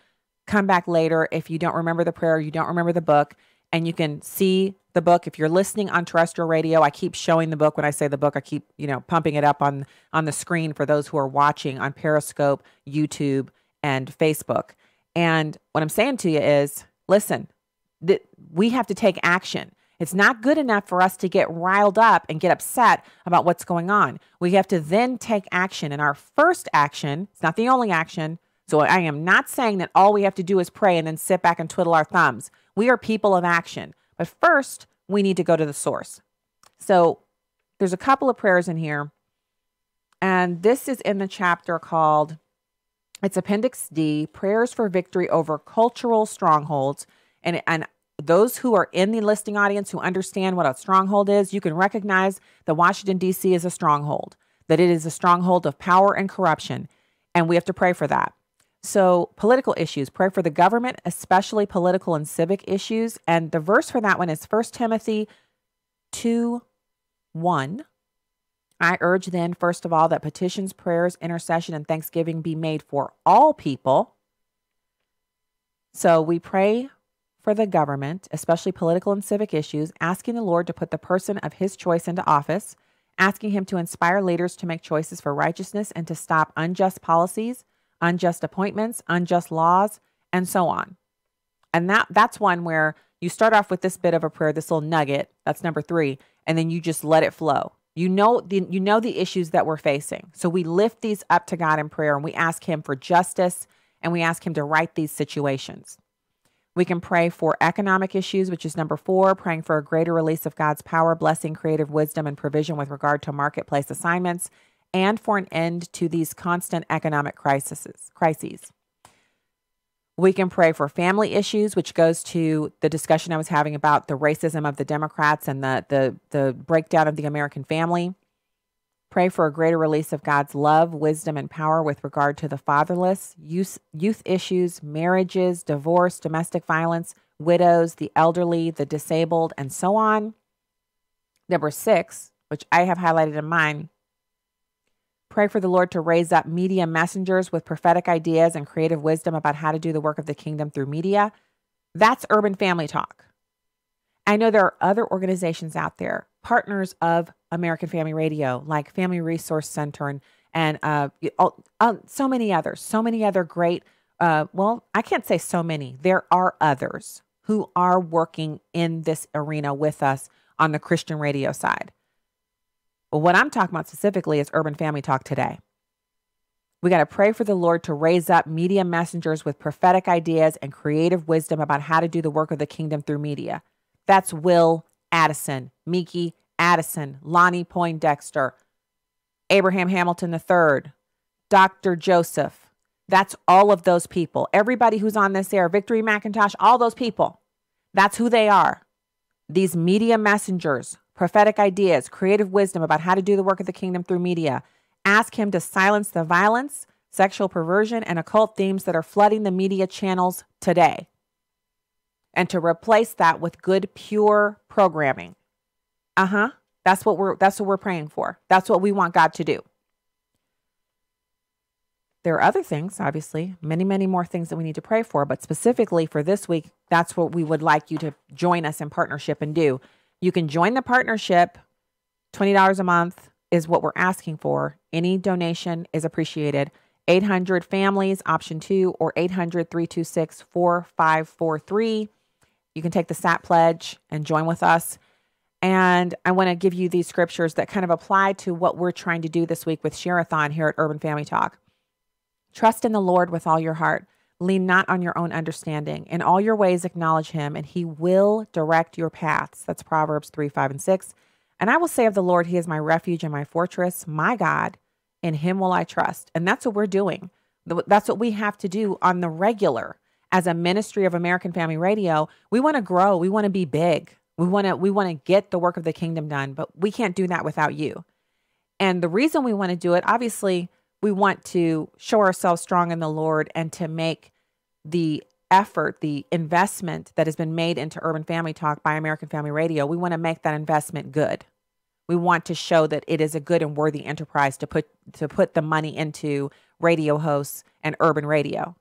come back later if you don't remember the prayer, you don't remember the book, and you can see the book. If you're listening on terrestrial radio, I keep showing the book. When I say the book, I keep, pumping it up on the screen for those who are watching on Periscope, YouTube, and Facebook. And what I'm saying to you is, listen, we have to take action. It's not good enough for us to get riled up and get upset about what's going on. We have to then take action. And our first action, it's not the only action. So I am not saying that all we have to do is pray and then sit back and twiddle our thumbs. We are people of action. But first, we need to go to the source. So there's a couple of prayers in here. And this is in the chapter called, it's Appendix D, Prayers for Victory Over Cultural Strongholds. And those who are in the listening audience who understand what a stronghold is, you can recognize that Washington, D.C. is a stronghold, that it is a stronghold of power and corruption. And we have to pray for that. So political issues, pray for the government, especially political and civic issues. And the verse for that one is 1 Timothy 2:1. I urge then, first of all, that petitions, prayers, intercession, and thanksgiving be made for all people. So we pray for the government, especially political and civic issues, asking the Lord to put the person of his choice into office, asking him to inspire leaders to make choices for righteousness and to stop unjust policies, unjust appointments, unjust laws, and so on. And that's one where you start off with this bit of a prayer, this little nugget, that's number 3, and then you just let it flow. You know the issues that we're facing. So we lift these up to God in prayer, and we ask him for justice, and we ask him to right these situations. We can pray for economic issues, which is number 4, praying for a greater release of God's power, blessing, creative wisdom, and provision with regard to marketplace assignments, and for an end to these constant economic crises. We can pray for family issues, which goes to the discussion I was having about the racism of the Democrats and the breakdown of the American family. Pray for a greater release of God's love, wisdom, and power with regard to the fatherless, youth issues, marriages, divorce, domestic violence, widows, the elderly, the disabled, and so on. Number 6, which I have highlighted in mine, pray for the Lord to raise up media messengers with prophetic ideas and creative wisdom about how to do the work of the kingdom through media. That's Urban Family Talk. I know there are other organizations out there, partners of American Family Radio, like Family Resource Center and so many other great, well, I can't say so many. There are others who are working in this arena with us on the Christian radio side. But what I'm talking about specifically is Urban Family Talk today. We got to pray for the Lord to raise up media messengers with prophetic ideas and creative wisdom about how to do the work of the kingdom through media. That's Will Addison, Miki Addison, Lonnie Poindexter, Abraham Hamilton III, Dr. Joseph. That's all of those people. Everybody who's on this air, Victory McIntosh, all those people. That's who they are. These media messengers, prophetic ideas, creative wisdom about how to do the work of the kingdom through media. Ask him to silence the violence, sexual perversion, and occult themes that are flooding the media channels today, and to replace that with good, pure programming. That's what we're praying for. That's what we want God to do. There are other things, obviously, many, many more things that we need to pray for, but specifically for this week, that's what we would like you to join us in partnership and do. You can join the partnership. $20 a month is what we're asking for. Any donation is appreciated. 800 families, option 2, or 800-326-4543. You can take the SAT pledge and join with us. And I want to give you these scriptures that kind of apply to what we're trying to do this week with Share-a-thon here at Urban Family Talk. Trust in the Lord with all your heart. Lean not on your own understanding. In all your ways acknowledge him, and he will direct your paths. That's Proverbs 3, 5, and 6. And I will say of the Lord, he is my refuge and my fortress, my God. In him will I trust. And that's what we're doing. That's what we have to do on the regular. As a ministry of American Family Radio, we want to grow. We want to be big. We want to get the work of the kingdom done, but we can't do that without you. And the reason we want to do it, obviously, we want to show ourselves strong in the Lord and to make the effort, the investment that has been made into Urban Family Talk by American Family Radio. We want to make that investment good. We want to show that it is a good and worthy enterprise to put the money into radio hosts and urban radio.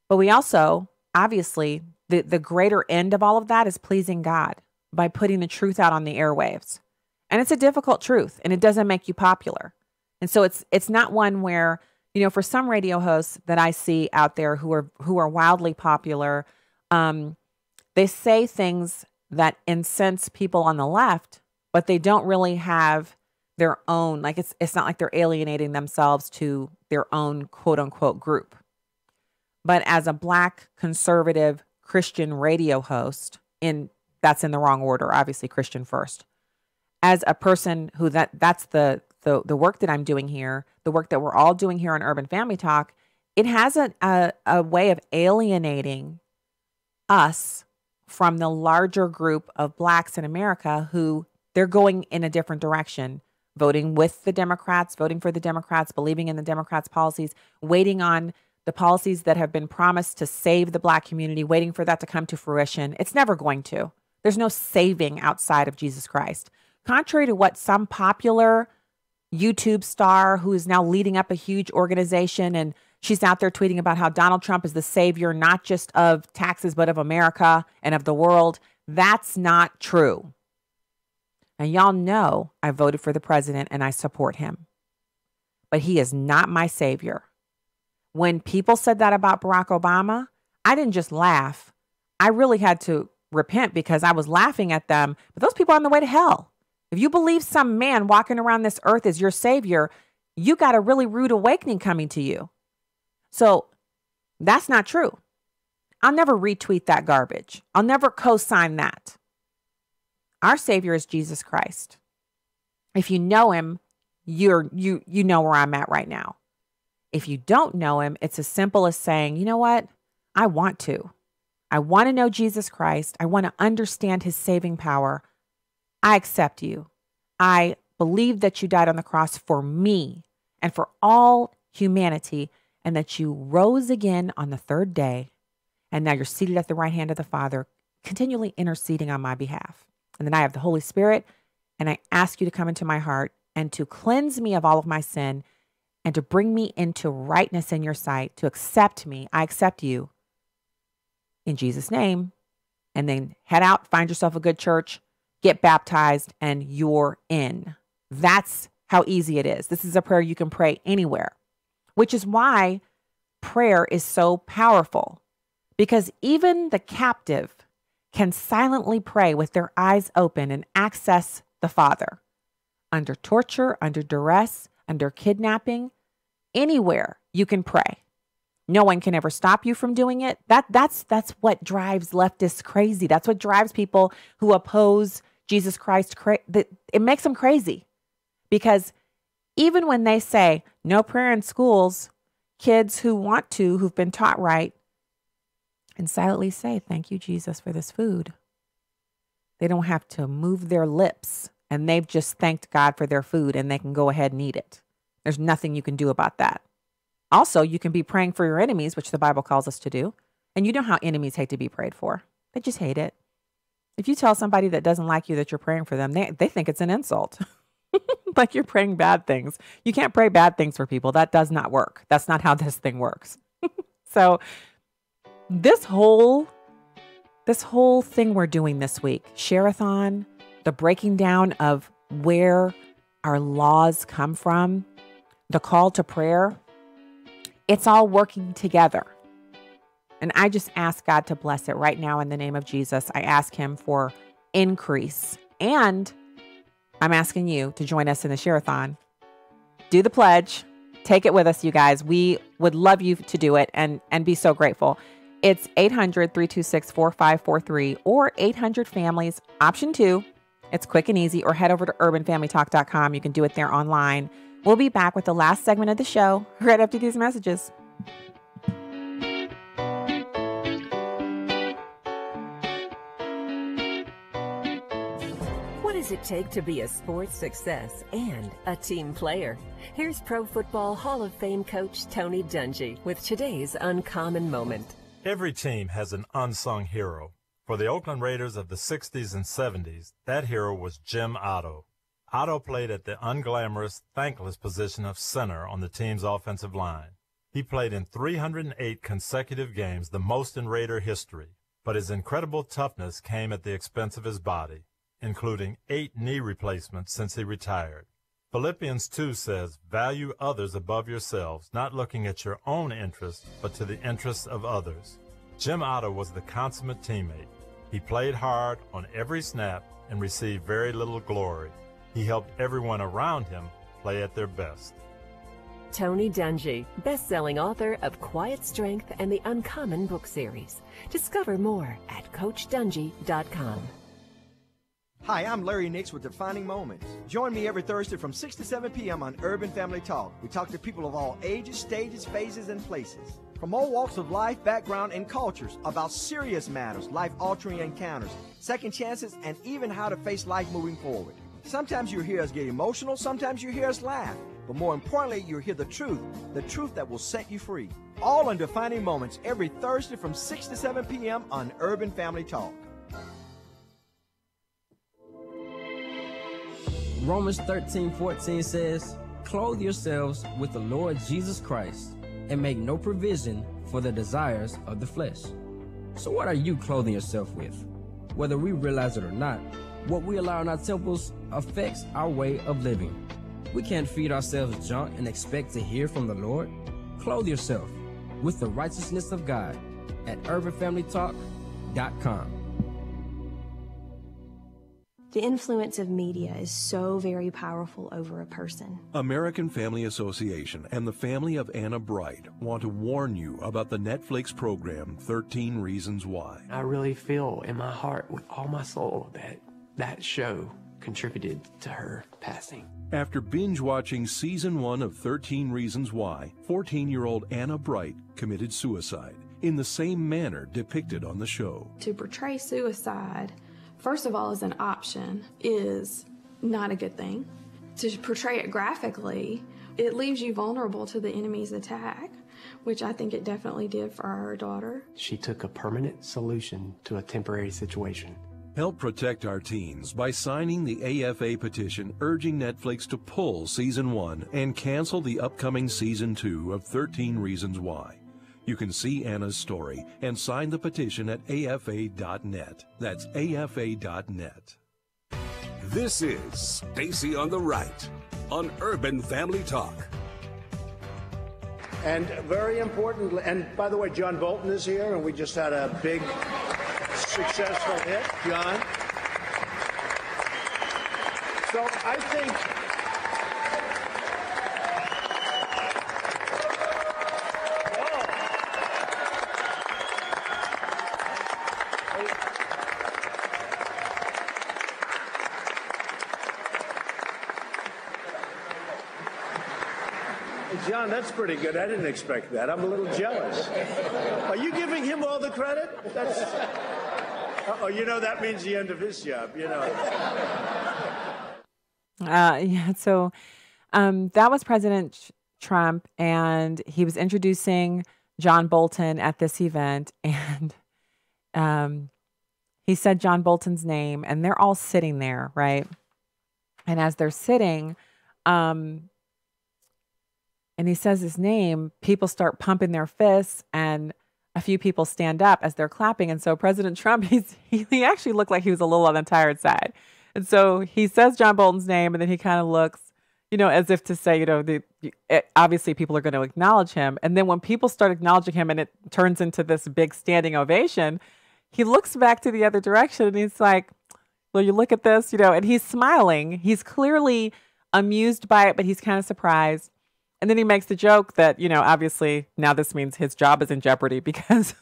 But we also, obviously, the greater end of all of that is pleasing God by putting the truth out on the airwaves. And it's a difficult truth, and it doesn't make you popular. And so it's not one where, for some radio hosts that I see out there who are wildly popular, they say things that incense people on the left, but they don't really have their own, like it's not like they're alienating themselves to their own quote unquote group. But as a Black conservative Christian radio host, that's in the wrong order, obviously Christian first. As a person who that's the work that I'm doing here, the work that we're all doing here on Urban Family Talk, it has a way of alienating us from the larger group of Blacks in America who they're going in a different direction, voting with the Democrats, voting for the Democrats, believing in the Democrats' policies, waiting on the policies that have been promised to save the Black community, waiting for that to come to fruition. It's never going to. There's no saving outside of Jesus Christ. Contrary to what some popular YouTube star who is now leading up a huge organization, and she's out there tweeting about how Donald Trump is the savior, not just of taxes, but of America and of the world. That's not true. And y'all know I voted for the president and I support him. But he is not my savior. When people said that about Barack Obama, I didn't just laugh. I really had to repent because I was laughing at them. But those people are on the way to hell. If you believe some man walking around this earth is your savior, you got a really rude awakening coming to you. So that's not true. I'll never retweet that garbage. I'll never co-sign that. Our savior is Jesus Christ. If you know him, you know where I'm at right now. If you don't know him, it's as simple as saying, you know what? I want to. I want to know Jesus Christ. I want to understand his saving power. I accept you. I believe that you died on the cross for me and for all humanity, and that you rose again on the third day, And now you're seated at the right hand of the Father, continually interceding on my behalf. And then I have the Holy Spirit, and I ask you to come into my heart and to cleanse me of all of my sin and to bring me into rightness in your sight, to accept me. I accept you in Jesus' name. And then head out, find yourself a good church, get baptized, and you're in. That's how easy it is. This is a prayer you can pray anywhere, which is why prayer is so powerful, because even the captive can silently pray with their eyes open and access the Father. Under torture, under duress, under kidnapping, anywhere you can pray. No one can ever stop you from doing it. That's what drives leftists crazy. That's what drives people who oppose Jesus Christ. It makes them crazy, because even when they say no prayer in schools, kids who've been taught right, and silently say, thank you, Jesus, for this food. They don't have to move their lips, and they've just thanked God for their food, and they can go ahead and eat it. There's nothing you can do about that. Also, you can be praying for your enemies, which the Bible calls us to do. And you know how enemies hate to be prayed for. They just hate it. If you tell somebody that doesn't like you that you're praying for them, they think it's an insult. Like you're praying bad things. You can't pray bad things for people. That does not work. That's not how this thing works. So this whole thing we're doing this week, Share-a-thon, the breaking down of where our laws come from, the call to prayer, it's all working together. And I just ask God to bless it right now in the name of Jesus. I ask him for increase. And I'm asking you to join us in the Share-a-thon. Do the pledge. Take it with us, you guys. We would love you to do it and be so grateful. It's 800-326-4543 or 800-FAMILIES, option 2. It's quick and easy, or head over to urbanfamilytalk.com. You can do it there online. We'll be back with the last segment of the show right after these messages. What does it take to be a sports success and a team player? Here's Pro Football Hall of Fame coach Tony Dungy with today's Uncommon Moment. Every team has an unsung hero. For the Oakland Raiders of the 60s and 70s, that hero was Jim Otto. Otto played at the unglamorous, thankless position of center on the team's offensive line. He played in 308 consecutive games, the most in Raider history. But his incredible toughness came at the expense of his body, including 8 knee replacements since he retired. Philippians 2 says, value others above yourselves, not looking at your own interests, but to the interests of others. Jim Otto was the consummate teammate. He played hard on every snap and received very little glory. He helped everyone around him play at their best. Tony Dungy, best-selling author of Quiet Strength and the Uncommon book series. Discover more at CoachDungy.com. Hi, I'm Larry Nix with Defining Moments. Join me every Thursday from 6 to 7 p.m. on Urban Family Talk. We talk to people of all ages, stages, phases, and places. From all walks of life, background, and cultures about serious matters, life-altering encounters, second chances, and even how to face life moving forward. Sometimes you hear us get emotional, sometimes you hear us laugh. But more importantly, you'll hear the truth that will set you free. All on Defining Moments every Thursday from 6 to 7 p.m. on Urban Family Talk. Romans 13:14 says, clothe yourselves with the Lord Jesus Christ and make no provision for the desires of the flesh. So what are you clothing yourself with? Whether we realize it or not, what we allow in our temples affects our way of living. We can't feed ourselves junk and expect to hear from the Lord. Clothe yourself with the righteousness of God at urbanfamilytalk.com. The influence of media is so very powerful over a person. American Family Association and the family of Anna Bright want to warn you about the Netflix program 13 Reasons Why. I really feel in my heart with all my soul that show contributed to her passing. After binge-watching Season 1 of 13 Reasons Why, 14-year-old Anna Bright committed suicide in the same manner depicted on the show. To portray suicide, first of all, as an option is not a good thing. To portray it graphically, it leaves you vulnerable to the enemy's attack. which I think it definitely did for our daughter. She took a permanent solution to a temporary situation. Help protect our teens by signing the AFA petition urging Netflix to pull Season 1 and cancel the upcoming Season 2 of 13 Reasons Why. You can see Anna's story and sign the petition at afa.net. That's afa.net. This is Stacy on the Right on Urban Family Talk. And very important, and by the way, John Bolton is here, and we just had a big, successful hit, John. So I think John, that's pretty good. I didn't expect that. I'm a little jealous. Are you giving him all the credit? That's. Oh, that means the end of his job. Yeah. So that was President Trump, and he was introducing John Bolton at this event, and he said John Bolton's name, and they're all sitting there, right? And as they're sitting, and he says his name, people start pumping their fists, and a few people stand up as they're clapping. And so President Trump, he actually looked like he was a little on the tired side. And so he says John Bolton's name, and then he kind of looks, as if to say, obviously people are going to acknowledge him. And then when people start acknowledging him and it turns into this big standing ovation, he looks back to the other direction and he's like, well, you look at this, and he's smiling. He's clearly amused by it, but he's kind of surprised. And then he makes the joke that, obviously now this means his job is in jeopardy because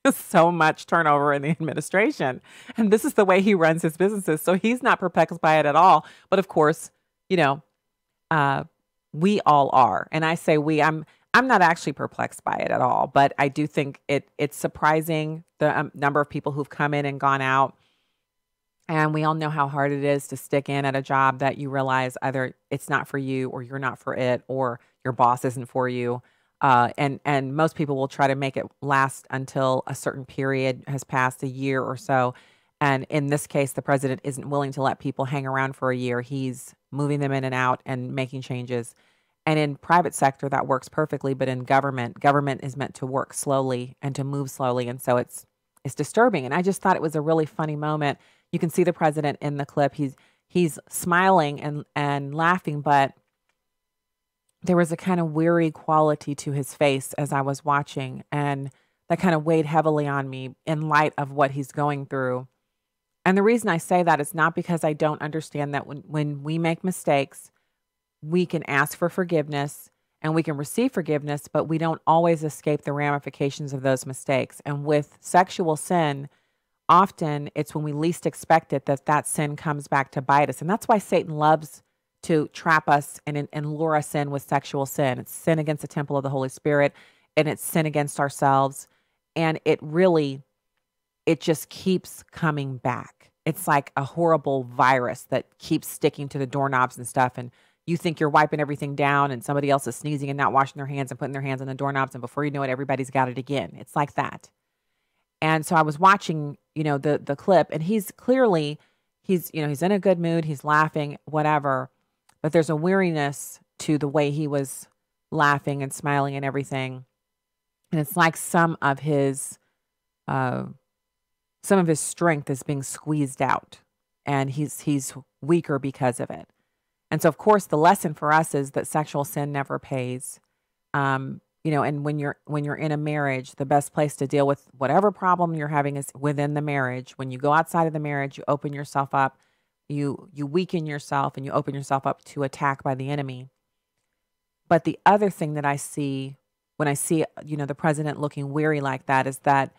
there's so much turnover in the administration. And this is the way he runs his businesses. So he's not perplexed by it at all. But of course, we all are. And I say we, I'm not actually perplexed by it at all. But I do think it's surprising the number of people who've come in and gone out. And we all know how hard it is to stick in at a job that you realize either it's not for you or you're not for it or your boss isn't for you. And most people will try to make it last until a certain period has passed, a year or so. And in this case, the president isn't willing to let people hang around for a year. He's moving them in and out and making changes. And in private sector, that works perfectly. But in government is meant to work slowly and to move slowly. And so it's disturbing. And I just thought it was a really funny moment. You can see the president in the clip. He's smiling and laughing, but there was a kind of weary quality to his face as I was watching, and that kind of weighed heavily on me in light of what he's going through. And the reason I say that is not because I don't understand that when we make mistakes, we can ask for forgiveness and we can receive forgiveness, but we don't always escape the ramifications of those mistakes. And with sexual sin, often it's when we least expect it that sin comes back to bite us. And that's why Satan loves to trap us and lure us in with sexual sin. It's sin against the temple of the Holy Spirit, and it's sin against ourselves. And it just keeps coming back. It's like a horrible virus that keeps sticking to the doorknobs and stuff. And you think you're wiping everything down and somebody else is sneezing and not washing their hands and putting their hands on the doorknobs. And before you know it, everybody's got it again. It's like that. And so I was watching, the clip, and he's in a good mood. He's laughing, whatever. But there's a weariness to the way he was laughing and smiling and everything. And it's like some of his strength is being squeezed out, and he's weaker because of it. And so, of course, the lesson for us is that sexual sin never pays. And when you're in a marriage, the best place to deal with whatever problem you're having is within the marriage. When you go outside of the marriage, you open yourself up, you weaken yourself, and you open yourself up to attack by the enemy. But the other thing that I see when I see, the president looking weary like that is that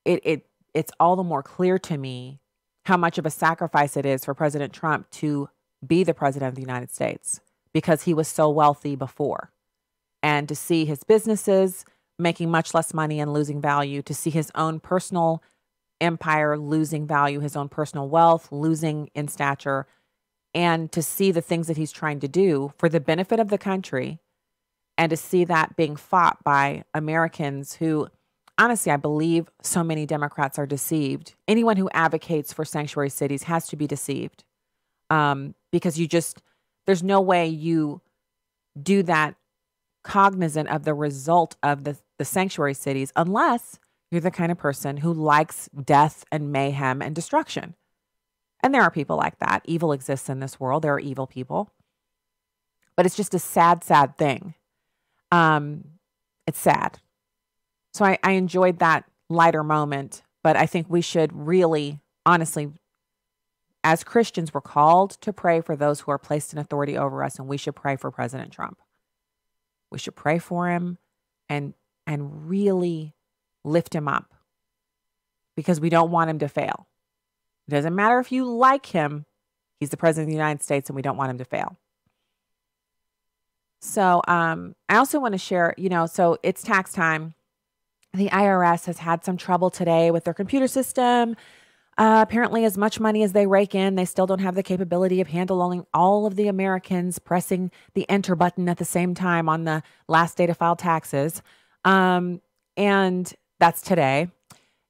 it's all the more clear to me how much of a sacrifice it is for President Trump to be the president of the United States, because he was so wealthy before. And to see his businesses making much less money and losing value, to see his own personal empire losing value, his own personal wealth losing in stature, and to see the things that he's trying to do for the benefit of the country And to see that being fought by Americans who, honestly, I believe so many Democrats are deceived. Anyone who advocates for sanctuary cities has to be deceived, because there's no way you do that cognizant of the result of the sanctuary cities unless you're the kind of person who likes death and mayhem and destruction. And there are people like that. Evil exists in this world. There are evil people. But it's just a sad, sad thing. It's sad. So I enjoyed that lighter moment, but I think we should really, honestly, as Christians, we're called to pray for those who are placed in authority over us, and we should pray for President Trump. We should pray for him and really lift him up, because we don't want him to fail. It doesn't matter if you like him. He's the president of the United States, and we don't want him to fail. So I also want to share, so it's tax time. The IRS has had some trouble today with their computer system. Apparently, as much money as they rake in, they still don't have the capability of handling all of the Americans pressing the enter button at the same time on the last day to file taxes. And that's today.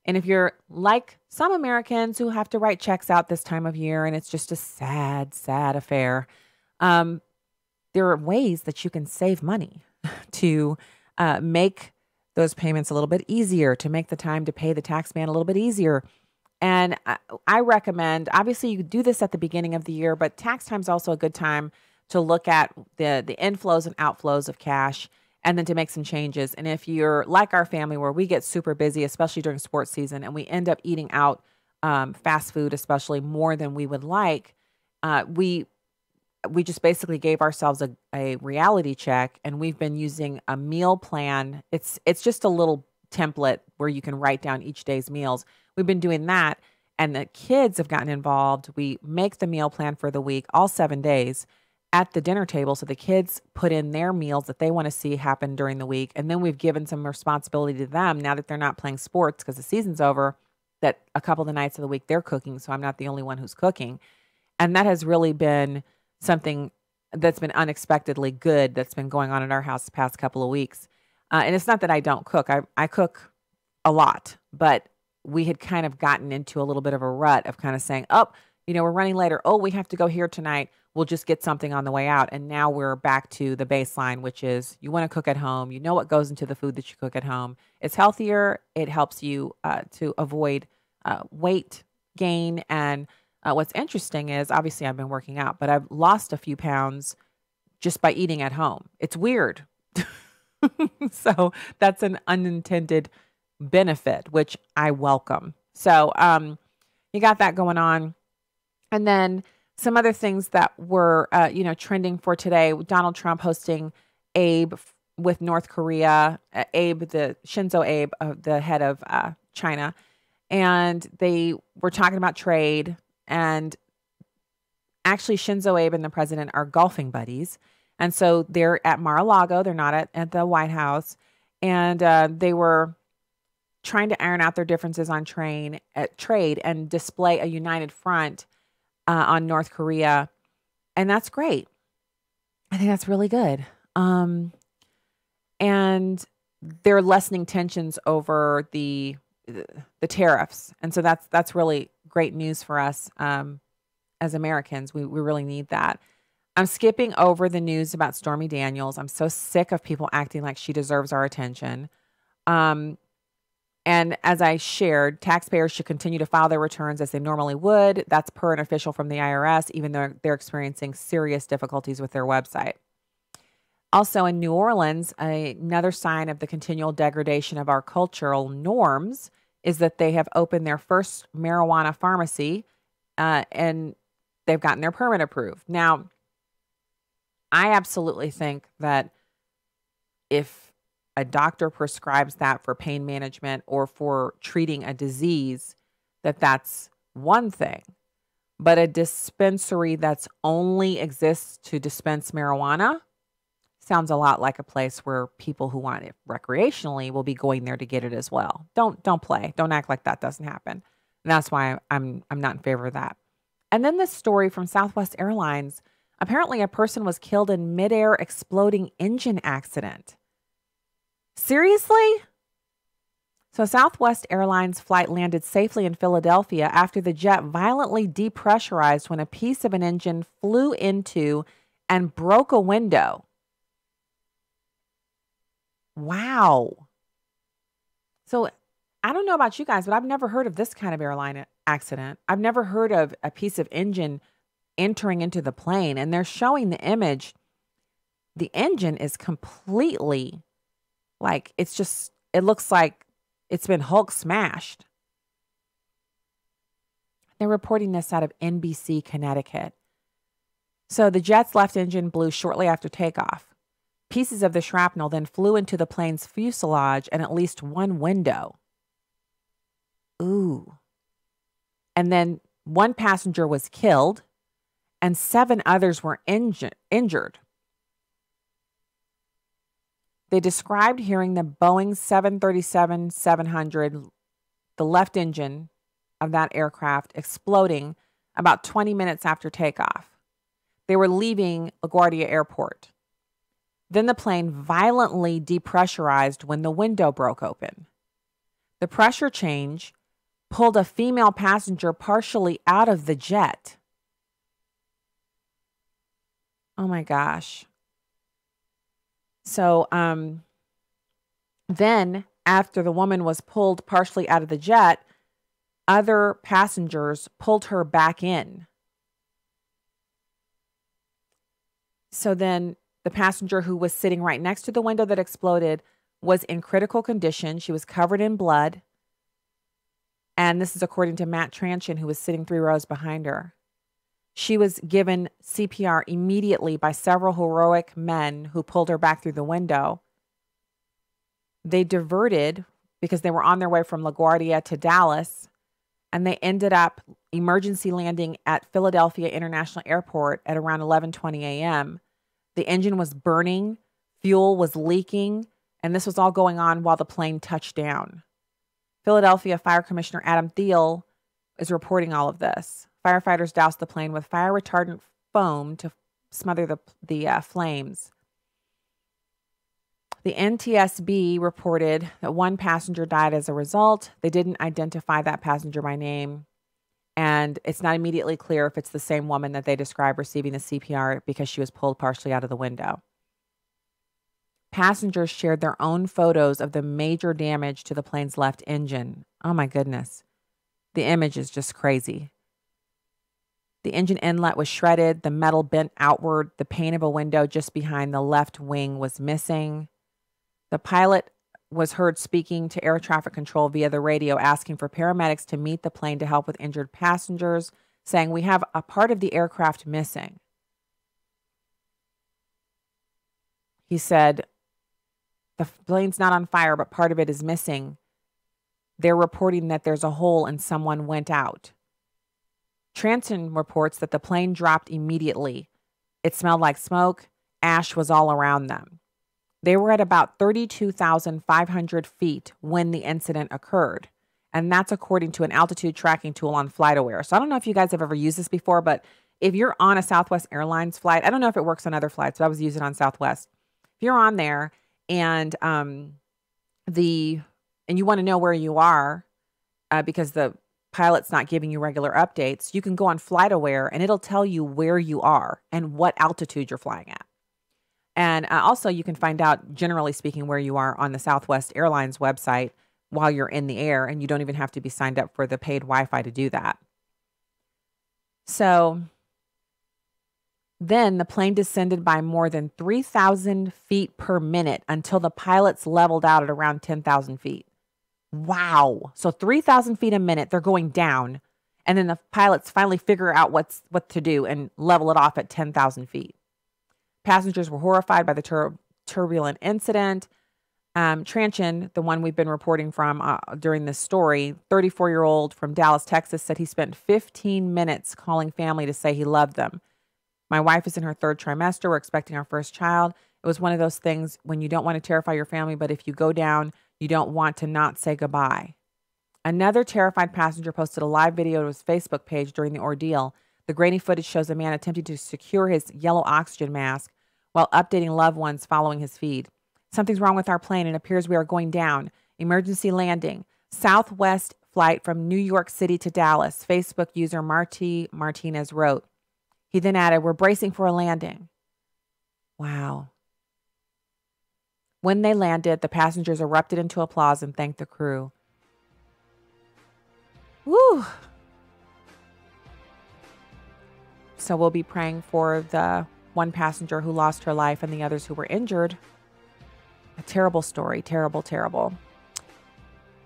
And if you're like some Americans who have to write checks out this time of year, and it's just a sad, sad affair, there are ways that you can save money to make those payments a little bit easier, to make the time to pay the tax man a little bit easier. And I recommend, obviously you do this at the beginning of the year, but tax time is also a good time to look at the inflows and outflows of cash, and then to make some changes. And if you're like our family, where we get super busy, especially during sports season, and we end up eating out fast food, especially more than we would like, we just basically gave ourselves a reality check, and we've been using a meal plan. It's just a little template where you can write down each day's meals. We've been doing that, and the kids have gotten involved. We make the meal plan for the week, all 7 days, at the dinner table. So the kids put in their meals that they want to see happen during the week. And then we've given some responsibility to them now that they're not playing sports because the season's over, that a couple of the nights of the week they're cooking. So I'm not the only one who's cooking. And that has really been something that's been unexpectedly good that's been going on in our house the past couple of weeks. And it's not that I don't cook. I cook a lot, but we had kind of gotten into a little bit of a rut of kind of saying, we're running later. Oh, we have to go here tonight. We'll just get something on the way out. And now we're back to the baseline, which is you want to cook at home. You know what goes into the food that you cook at home. It's healthier. It helps you to avoid weight gain. And what's interesting is, obviously I've been working out, but I've lost a few pounds just by eating at home. It's weird. So that's an unintended benefit, which I welcome. So you got that going on. And then some other things that were, trending for today. Donald Trump hosting Abe with North Korea, Shinzo Abe, the head of China. And they were talking about trade. And actually, Shinzo Abe and the president are golfing buddies. And so they're at Mar-a-Lago. They're not at the White House. And they were trying to iron out their differences on trade and display a united front on North Korea. And that's great. I think that's really good. And they're lessening tensions over the tariffs. And so that's really great news for us as Americans. We really need that. I'm skipping over the news about Stormy Daniels. I'm so sick of people acting like she deserves our attention. And as I shared, taxpayers should continue to file their returns as they normally would. That's per an official from the IRS, even though they're experiencing serious difficulties with their website. Also in New Orleans, another sign of the continual degradation of our cultural norms is that they have opened their first marijuana pharmacy and they've gotten their permit approved. Now, I absolutely think that if a doctor prescribes that for pain management or for treating a disease, that's one thing. But a dispensary that's only exists to dispense marijuana sounds a lot like a place where people who want it recreationally will be going there to get it as well. Don't play. Don't act like that doesn't happen. And that's why I'm not in favor of that. And then this story from Southwest Airlines. Apparently, a person was killed in midair exploding engine accident. Seriously? So Southwest Airlines flight landed safely in Philadelphia after the jet violently depressurized when a piece of an engine flew into and broke a window. Wow. So I don't know about you guys, but I've never heard of this kind of airline accident. I've never heard of a piece of engine entering into the plane, and they're showing the image. The engine is completely like, it looks like it's been Hulk smashed. They're reporting this out of NBC, Connecticut. So the jet's left engine blew shortly after takeoff. Pieces of the shrapnel then flew into the plane's fuselage and at least one window. Ooh. And then one passenger was killed and 7 others were injured. They described hearing the Boeing 737-700, the left engine of that aircraft, exploding about 20 minutes after takeoff. They were leaving LaGuardia Airport. Then the plane violently depressurized when the window broke open. The pressure change pulled a female passenger partially out of the jet. Oh my gosh. So then after the woman was pulled partially out of the jet, other passengers pulled her back in. So then the passenger who was sitting right next to the window that exploded was in critical condition. She was covered in blood. And this is according to Matt Tranchen, who was sitting 3 rows behind her. She was given CPR immediately by several heroic men who pulled her back through the window. They diverted because they were on their way from LaGuardia to Dallas, and they ended up emergency landing at Philadelphia International Airport at around 11:20 a.m. The engine was burning, fuel was leaking, and this was all going on while the plane touched down. Philadelphia Fire Commissioner Adam Thiel is reporting all of this. Firefighters doused the plane with fire retardant foam to smother the flames. The NTSB reported that 1 passenger died as a result. They didn't identify that passenger by name, and it's not immediately clear if it's the same woman that they described receiving the CPR because she was pulled partially out of the window. Passengers shared their own photos of the major damage to the plane's left engine. Oh my goodness. The image is just crazy. The engine inlet was shredded, the metal bent outward, the pane of a window just behind the left wing was missing. The pilot was heard speaking to air traffic control via the radio, asking for paramedics to meet the plane to help with injured passengers, saying, "We have a part of the aircraft missing." He said, "The plane's not on fire, but part of it is missing. They're reporting that there's a hole and someone went out." Transon reports that the plane dropped immediately. It smelled like smoke. Ash was all around them. They were at about 32,500 feet when the incident occurred. And that's according to an altitude tracking tool on FlightAware. So I don't know if you guys have ever used this before, but if you're on a Southwest Airlines flight, I don't know if it works on other flights, but I was using it on Southwest. If you're on there and you want to know where you are because the pilot's not giving you regular updates, you can go on FlightAware and it'll tell you where you are and what altitude you're flying at. And also you can find out, generally speaking, where you are on the Southwest Airlines website while you're in the air, and you don't even have to be signed up for the paid Wi-Fi to do that. So then the plane descended by more than 3,000 feet per minute until the pilots leveled out at around 10,000 feet. Wow. So 3,000 feet a minute, they're going down. And then the pilots finally figure out what to do and level it off at 10,000 feet. Passengers were horrified by the turbulent incident. Tranchen, the one we've been reporting from during this story, 34-year-old from Dallas, Texas, said he spent 15 minutes calling family to say he loved them. "My wife is in her 3rd trimester. We're expecting our first child." It was one of those things when you don't want to terrify your family, but if you go down, you don't want to not say goodbye. Another terrified passenger posted a live video to his Facebook page during the ordeal. The grainy footage shows a man attempting to secure his yellow oxygen mask while updating loved ones following his feed. Something's wrong with our plane. It appears we are going down. Emergency landing. Southwest flight from New York City to Dallas. Facebook user Marty Martinez wrote. He then added, we're bracing for a landing. Wow. When they landed, the passengers erupted into applause and thanked the crew. Woo! So we'll be praying for the one passenger who lost her life and the others who were injured. A terrible story. Terrible, terrible.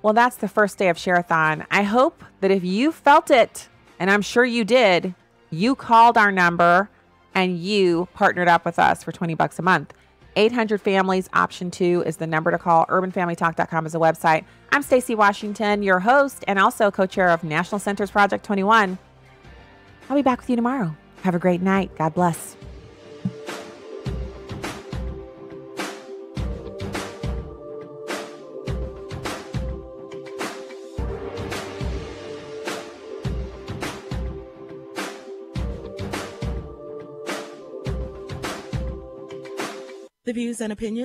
Well, that's the first day of Share-a-thon. I hope that if you felt it, and I'm sure you did, you called our number and you partnered up with us for $20 a month. 800 Families, option 2 is the number to call. UrbanFamilyTalk.com is the website. I'm Stacey Washington, your host, and also co-chair of National Center's Project 21. I'll be back with you tomorrow. Have a great night. God bless. The views and opinions